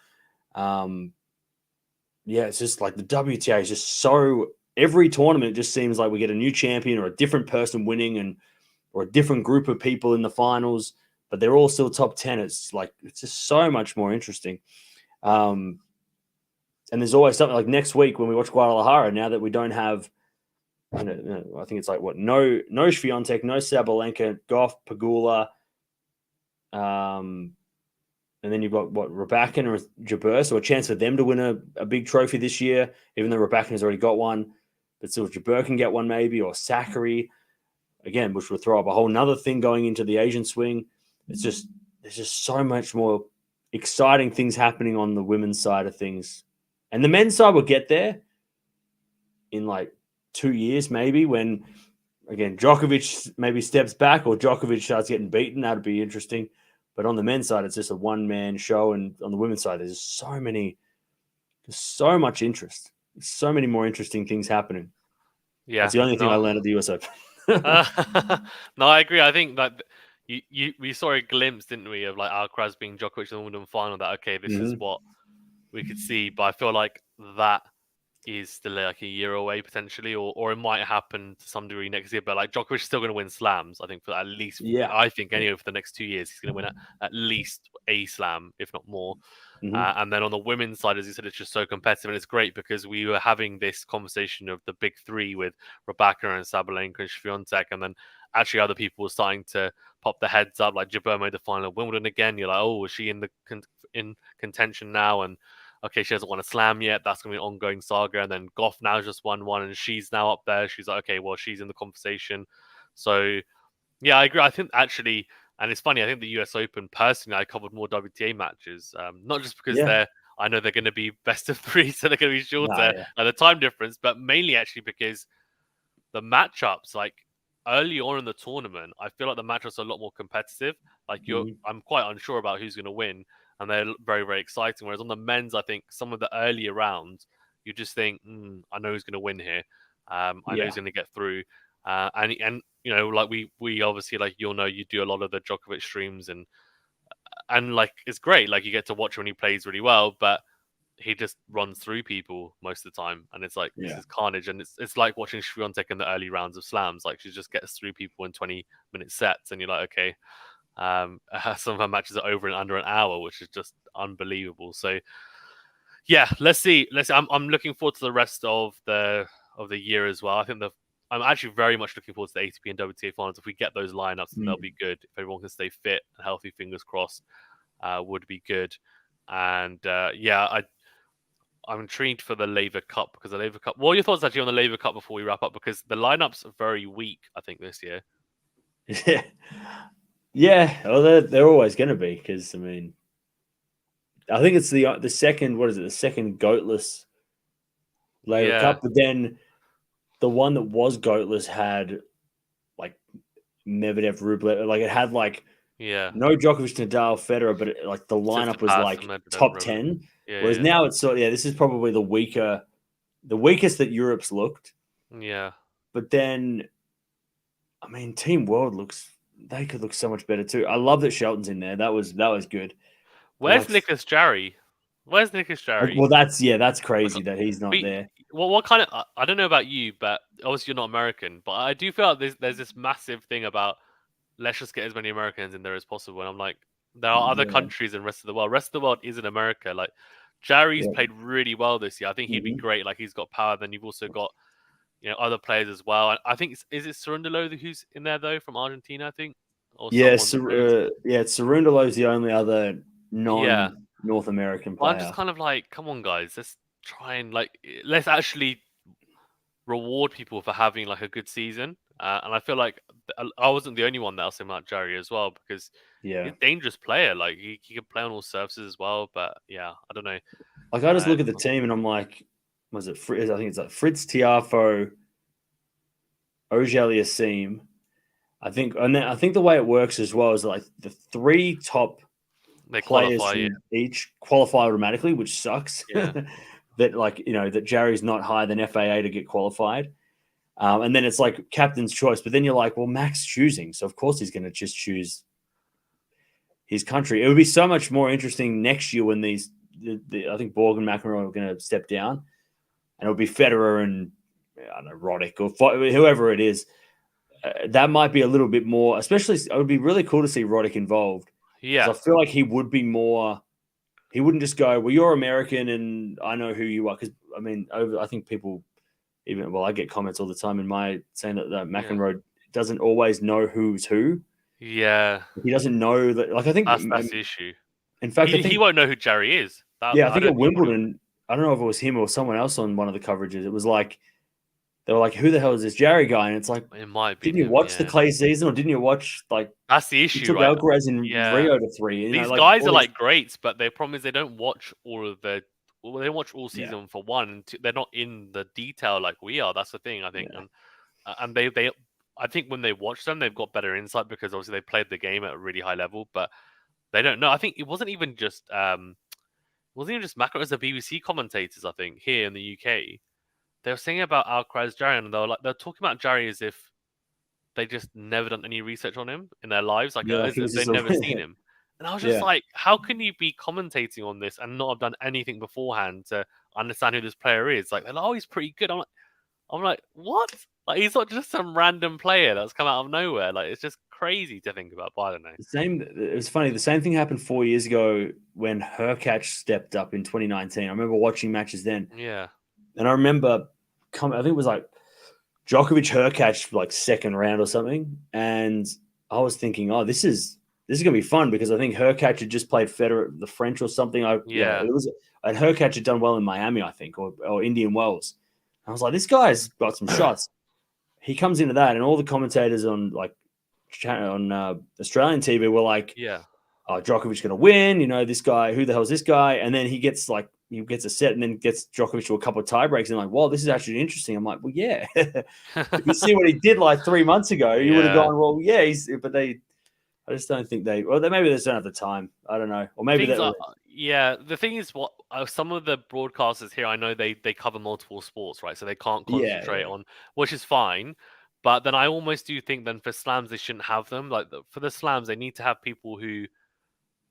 It's just like the WTA is just so. Every tournament just seems like we get a new champion or a different person winning, or a different group of people in the finals, but they're all still top 10. It's just so much more interesting. And there's always something like next week when we watch Guadalajara. Now that we don't have, I think it's like no Swiatek, no Sabalenka, Gauff, Pegula, and then you've got Rybakina or Gilbert, so a chance for them to win a big trophy this year, even though Rybakina's already got one. But still, Gilbert can get one maybe, or Sakari, again, which will throw up a whole nother thing going into the Asian swing. There's just so much more exciting things happening on the women's side of things. And the men's side will get there in like 2 years maybe, when, again, Djokovic maybe steps back or Djokovic starts getting beaten. That'd be interesting. But on the men's side, it's just a one-man show. And on the women's side, there's so much interest. There's so many more interesting things happening. Yeah. That's the only thing I learned at the US Open. No, I agree. I think that we saw a glimpse, didn't we, of like Alcaraz being Djokovic in the Wimbledon final, that, okay, this is what we could see. But I feel like that is still like a year away potentially, or it might happen to some degree next year. But like Djokovic is still going to win slams, I think, for at least. Yeah. I think anyway for the next 2 years he's going to win at least a slam, if not more. And then on the women's side, as you said, it's just so competitive, and it's great because we were having this conversation of the big three with Rybakina and Sabalenka and Swiatek, and then actually other people were starting to pop their heads up, like Gilbert made the final of Wimbledon again. You're like, oh, is she in contention now? And okay, she hasn't won a slam yet. That's going to be an ongoing saga. And then Gauff now just won one, and she's now up there. She's like, okay, well, she's in the conversation. So, yeah, I agree. I think actually, and it's funny, I think the US Open, personally, I covered more WTA matches. Not just because I know they're going to be best of three, so they're going to be shorter and the time difference, but mainly actually because the matchups, like early on in the tournament, I feel like the matchups are a lot more competitive. Like I'm quite unsure about who's going to win, and they're very, very exciting. Whereas on the men's, I think some of the earlier rounds, you just think, I know who's going to win here. I know who's going to get through. And like we obviously, like, you do a lot of the Djokovic streams, and like it's great. Like you get to watch when he plays really well, but he just runs through people most of the time, and it's like this is carnage. And it's like watching Swiatek in the early rounds of slams. Like she just gets through people in 20-minute sets, and you're like, okay. Some of her matches are over in under an hour, which is just unbelievable. So yeah, let's see. I'm looking forward to the rest of the year as well. I think I'm actually very much looking forward to the ATP and WTA finals. If we get those lineups, then they'll be good. If everyone can stay fit and healthy, fingers crossed, would be good. And I'm intrigued for the Laver Cup because the Laver Cup. What are your thoughts actually on the Laver Cup before we wrap up? Because the lineups are very weak, I think, this year. Yeah. Well, they're always going to be because I mean, I think it's the second. What is it? The second goatless Laver Cup, but then the one that was goatless had like Medvedev, Rublev, like it had like no Djokovic, Nadal, Federer, but like the lineup was like top 10. Whereas now it's this is probably the weakest that Europe's looked. Yeah. But then, I mean, Team World they could look so much better too. I love that Shelton's in there. That was good. Where's Nicholas Jarry? Where's Nicholas Jarry? Well, that's crazy that he's not there. Well, what kind of? I don't know about you, but obviously you're not American. But I do feel like there's this massive thing about let's just get as many Americans in there as possible. And I'm like, there are other countries and rest of the world. Rest of the world isn't America. Like Jarry's played really well this year. I think he'd be great. Like he's got power. Then you've also got other players as well. And I think is it Cerundolo who's in there though from Argentina? I think. It's Cerundolo's the only other non-North American player. I'm just kind of like, come on, guys, let's try and let's actually reward people for having like a good season. And I feel like I wasn't the only one that was saying about Jarry as well because he's a dangerous player. Like he can play on all surfaces as well. But I don't know. Like I just look at the team and I'm like, was it? I think it's like Fritz Tiafoe, Auger-Aliassime. I think the way it works as well is like the three top players each qualify automatically, which sucks. Yeah. that Jarry's not higher than FAA to get qualified. And then it's like captain's choice. But then you're like, well, Mac's choosing. So, of course, he's going to just choose his country. It would be so much more interesting next year when I think Borg and McEnroe are going to step down. And it'll be Federer and, I don't know, Roddick or whoever it is. That might be a little bit more, especially it would be really cool to see Roddick involved. Yeah. I feel like he would be more, he wouldn't just go, well, you're American and I know who you are. Because, I mean, I think people I get comments all the time in my saying that McEnroe doesn't always know who's who. Yeah. He doesn't know that. Like, I think that's the issue. In fact, he won't know who Jarry is. I think at Wimbledon, I don't know if it was him or someone else on one of the coverages. It was like, they were like, who the hell is this Jarry guy? And it's like, it might be. Didn't you watch the clay season or didn't you watch that's the issue, he took right? Alcaraz in Rio to 3. These guys are like greats, but the problem is they don't watch they don't watch all season for one, and they're not in the detail like we are. That's the thing, I think. And they I think when they watch them, they've got better insight because obviously they played the game at a really high level, but they don't know. I think it wasn't even just McEnroe, it was the BBC commentators, I think, here in the UK. They were saying about Alcaraz Jarry, and they're talking about Jarry as if they just never done any research on him in their lives, like they've never seen him. And I was just like, how can you be commentating on this and not have done anything beforehand to understand who this player is? Like, they're like, oh, he's pretty good. I'm like, what? Like, he's not just some random player that's come out of nowhere. Like, it's just crazy to think about. But I don't know. It was funny. The same thing happened 4 years ago when Hurkacz stepped up in 2019. I remember watching matches then. Yeah. And I remember, I think it was like Djokovic Hurkacz, like second round or something. And I was thinking, oh, this is going to be fun because I think Hurkacz had just played Federer, the French or something. And Hurkacz had done well in Miami, I think, or Indian Wells. And I was like, this guy's got some shots. He comes into that, and all the commentators on Australian TV were like, oh, Djokovic's going to win. This guy, who the hell is this guy? And then he gets a set and then gets Djokovic to a couple of tie breaks and like, wow, this is actually interesting. I'm like, well, yeah. If you see what he did like 3 months ago, you would have gone, well, yeah, I just don't think maybe they just don't have the time. I don't know. Or maybe the thing is some of the broadcasters here, I know they cover multiple sports, right? So they can't concentrate on, which is fine. But then I almost do think then for slams, they shouldn't have them. Like for the slams, they need to have people who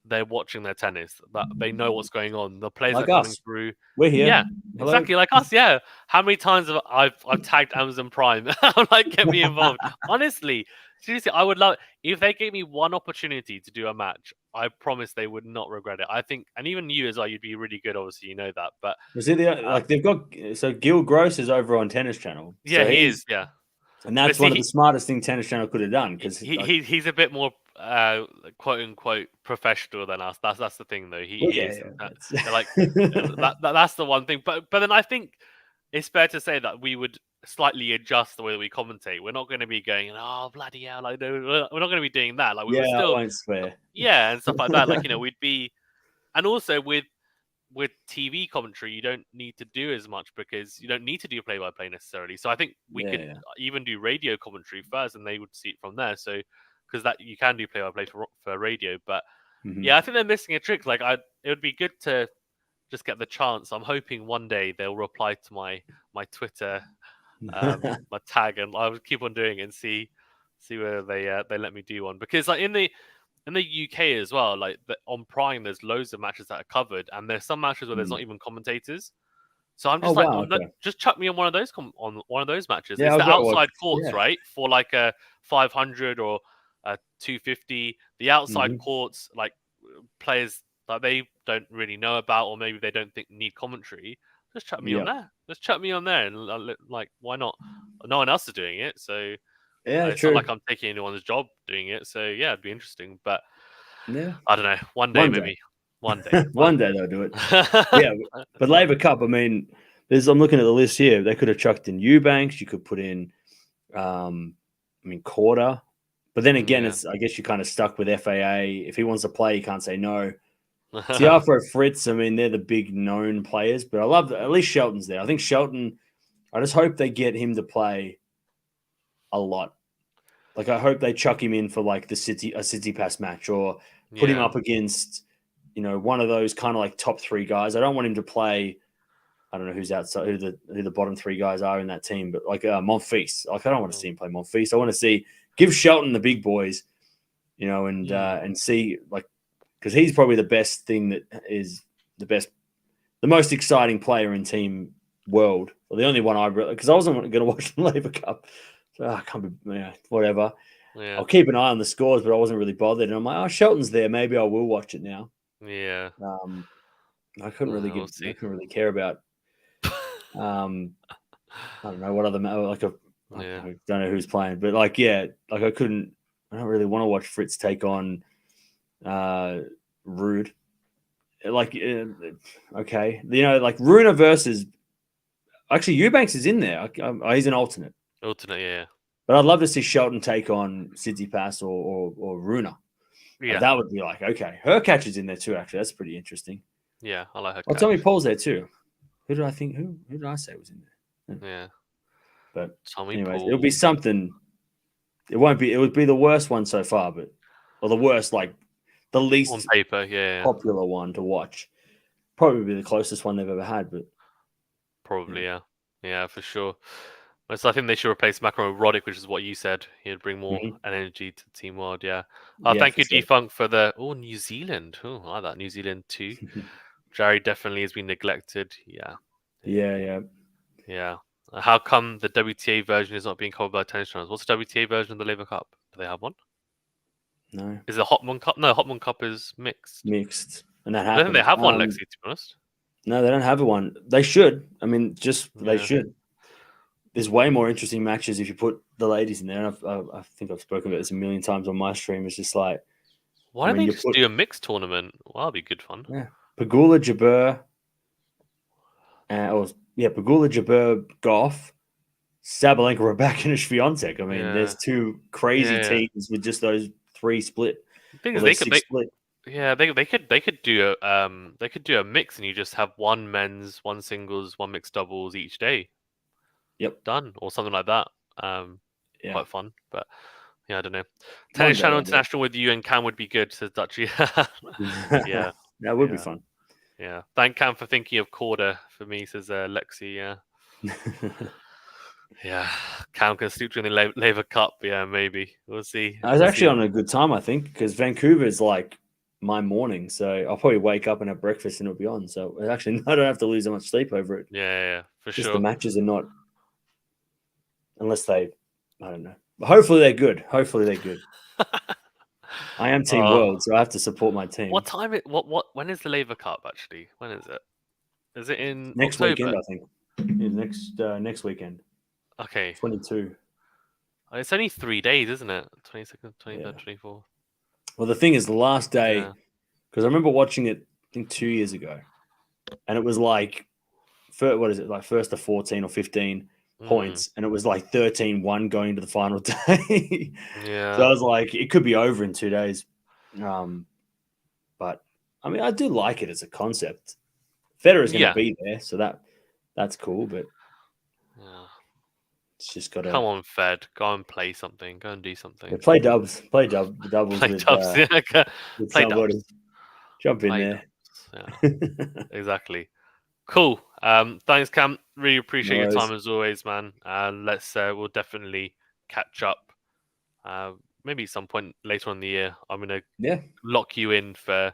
they're watching their tennis, that they know what's going on. The players like are us. Coming through. We're here. Yeah, Hello? exactly like us. Yeah. How many times have I've tagged Amazon Prime? I'm like, get me involved. Honestly, seriously, I would love if they gave me one opportunity to do a match. I promise they would not regret it. I think, and even you as well, you'd be really good. Obviously, you know that. But they've got Gil Gross is over on Tennis Channel. Yeah, so he is. Yeah. And that's one of the smartest things Tennis Channel could have done, because he's a bit more quote unquote professional than us. That's the thing, though. He isn't. Like that's the one thing. But then I think it's fair to say that we would slightly adjust the way that we commentate. We're not going to be going, oh bloody hell, like no, we're not going to be doing that. Like we would still, I won't swear. Yeah, and stuff like that. Like we'd be, and also with TV commentary, you don't need to do as much because you don't need to do play-by-play necessarily. So I think we could even do radio commentary first, and they would see it from there. So because that you can do play-by-play for radio, but yeah, I think they're missing a trick. Like it would be good to just get the chance. I'm hoping one day they'll reply to my Twitter, my tag, and I'll keep on doing it and see whether they let me do one. Because like in the UK as well, like on Prime, there's loads of matches that are covered, and there's some matches where there's not even commentators. So I'm just just chuck me on one of those on one of those matches. Yeah, it's the outside courts, right? For like a 500 or a 250. The outside courts, like players that they don't really know about, or maybe they don't think need commentary. Just chuck me on there. Just chuck me on there, and like, why not? No one else is doing it, so it's true. not like I'm taking anyone's job doing it. So yeah, it'd be interesting. But I don't know. One day, maybe. One day. One day they'll do it. Yeah, but Laver Cup. I mean, I'm looking at the list here. They could have chucked in Eubanks. You could put in, Korda. But then again, I guess you're kind of stuck with FAA. If he wants to play, you can't say no. Tiafoe, Fritz, I mean, they're the big known players. But I love that at least Shelton's there. I think Shelton, I just hope they get him to play a lot. Like, I hope they chuck him in for like a Tsitsipas match, or put him up against, one of those kind of like top three guys. I don't want him to play, I don't know who's outside, who the bottom three guys are in that team, but like Monfils. Like, I don't want to see him play Monfils. I want to give Shelton the big boys, and see, like, because he's probably the best thing that is the most exciting player in team world. Well, the only one because I wasn't going to watch the Laver Cup. So I can't be, whatever. Yeah. I'll keep an eye on the scores, but I wasn't really bothered. And I'm like, oh, Shelton's there. Maybe I will watch it now. Yeah. I couldn't really I couldn't really care about. I don't know what other I don't know who's playing, but I don't really want to watch Fritz take on Rude. Okay, like Rune versus. Actually, Eubanks is in there. He's an alternate. Yeah. But I'd love to see Shelton take on Tsitsipas or Rune. Yeah, that would be like, okay. Hurkacz is in there too. Actually, that's pretty interesting. Yeah, I like Hurkacz. Oh, Tommy Paul's there too. Who did I say was in there? Yeah. But Tommy Paul. It'll be something. It won't be. It would be the worst one so far, or the worst, like the least on paper, popular one to watch. Probably be the closest one they've ever had, but probably, yeah, for sure. So I think they should replace McEnroe with Roddick, which is what you said. He'd bring more energy to the team world. Yeah. Thank you, Defunct, for the New Zealand. Oh, I like that. New Zealand too. Jerry definitely has been neglected. Yeah. How come the WTA version is not being covered by tennis channels? What's the WTA version of the Laver Cup? Do they have one? No. Is it a Hopman Cup? No, Hopman Cup is mixed. And that happens. I don't think they have one, Lexi, to be honest. No, they don't have one. They should. I mean, they should. There's way more interesting matches if you put the ladies in there. And I think I've spoken about this a million times on my stream. It's just like, why don't they just do a mixed tournament? Well, that'd be good fun. Yeah, Pegula, Jabeur, Pegula, Jabeur, Gauff, Sabalenka, Rybak, and Swiatek. I mean, there's two crazy teams with just those three split. The thing is, they could do a mix, and you just have one men's, one singles, one mixed doubles each day. Yep, done or something like that. Quite fun, but I don't know. Tennis Channel International with you and Cam would be good, says Dutchy. Yeah, that would be fun. Yeah, thank Cam for thinking of Korda for me, says Lexi. Yeah, yeah. Cam can sleep during the Laver Cup. Yeah, maybe we'll see. I was actually on a good time, I think, because Vancouver's like my morning, so I'll probably wake up and have breakfast and it'll be on. So actually, I don't have to lose that much sleep over it. Yeah, for sure. The matches are not. Unless I don't know. Hopefully they're good. I am Team World, so I have to support my team. What time? When is the Laver Cup actually? When is it? Is it in next October? Weekend? I think next weekend. Okay. 22. It's only 3 days, isn't it? 22nd, 23rd, Yeah. 24th. Well, the thing is, the last day, Yeah. because I remember watching it, I think 2 years ago, and it was like, what is it, like first to 14 or 15 points, and it was like 13-1 going into the final day. Yeah. So I was like, it could be over in 2 days. But I mean, I do like it as a concept. Federer's going to be there, so that's cool. But yeah. it's just got to come on, Fed. Go and play something. Go and do something. Yeah, play doubles doubles Play with, dubs. with Play somebody. dubs. Jump in there. Yeah. Exactly. Cool. Thanks, Cam. Really appreciate No your worries. time as always, man. We'll definitely catch up. Maybe some point later on in the year. I'm gonna lock you in for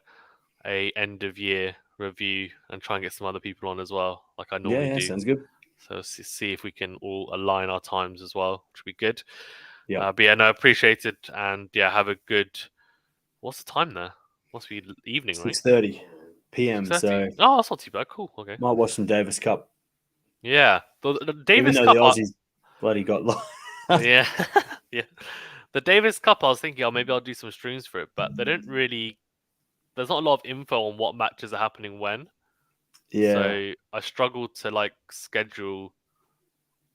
a end of year review and try and get some other people on as well, like I normally do. Sounds good. So see if we can all align our times as well, which would be good. Yeah. But yeah, no, appreciate it, and yeah, have a good. What's the time there? Must be evening, right? 6:30 p.m. 6:30. So that's not too bad. Cool. Okay. might watch some Davis Cup. Yeah, the Davis Even Cup. though the Aussies bloody got lost. Yeah, yeah. The Davis Cup, I was thinking, maybe I'll do some streams for it, but they don't really. There's not a lot of info on what matches are happening when. Yeah. So I struggle to schedule.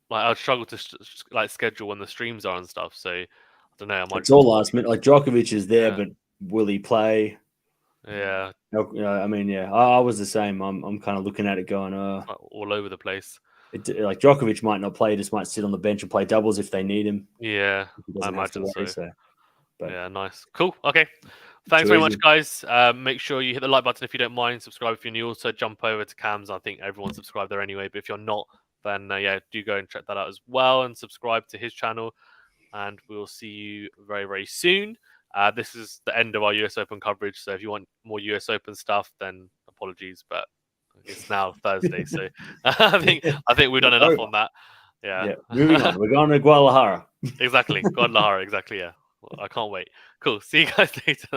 I struggle to schedule when the streams are and stuff. So I don't know. It's all last minute. Like Djokovic is there, but will he play? Yeah. I mean, I was the same. I'm kind of looking at it going, all over the place. Like Djokovic might not play, just might sit on the bench and play doubles if they need him. Yeah, I imagine so. But yeah, nice, cool. Okay, thanks very much, guys. Make sure you hit the like button if you don't mind. Subscribe if you're new. Also, jump over to Cam's. I think everyone's subscribed there anyway. But if you're not, then do go and check that out as well and subscribe to his channel. And we'll see you very, very soon. This is the end of our US Open coverage. So if you want more US Open stuff, then apologies, but it's now Thursday. So I think we've done enough on that. Yeah. Moving on. We're going to Guadalajara. Exactly. Guadalajara. Exactly. Yeah. Well, I can't wait. Cool. See you guys later.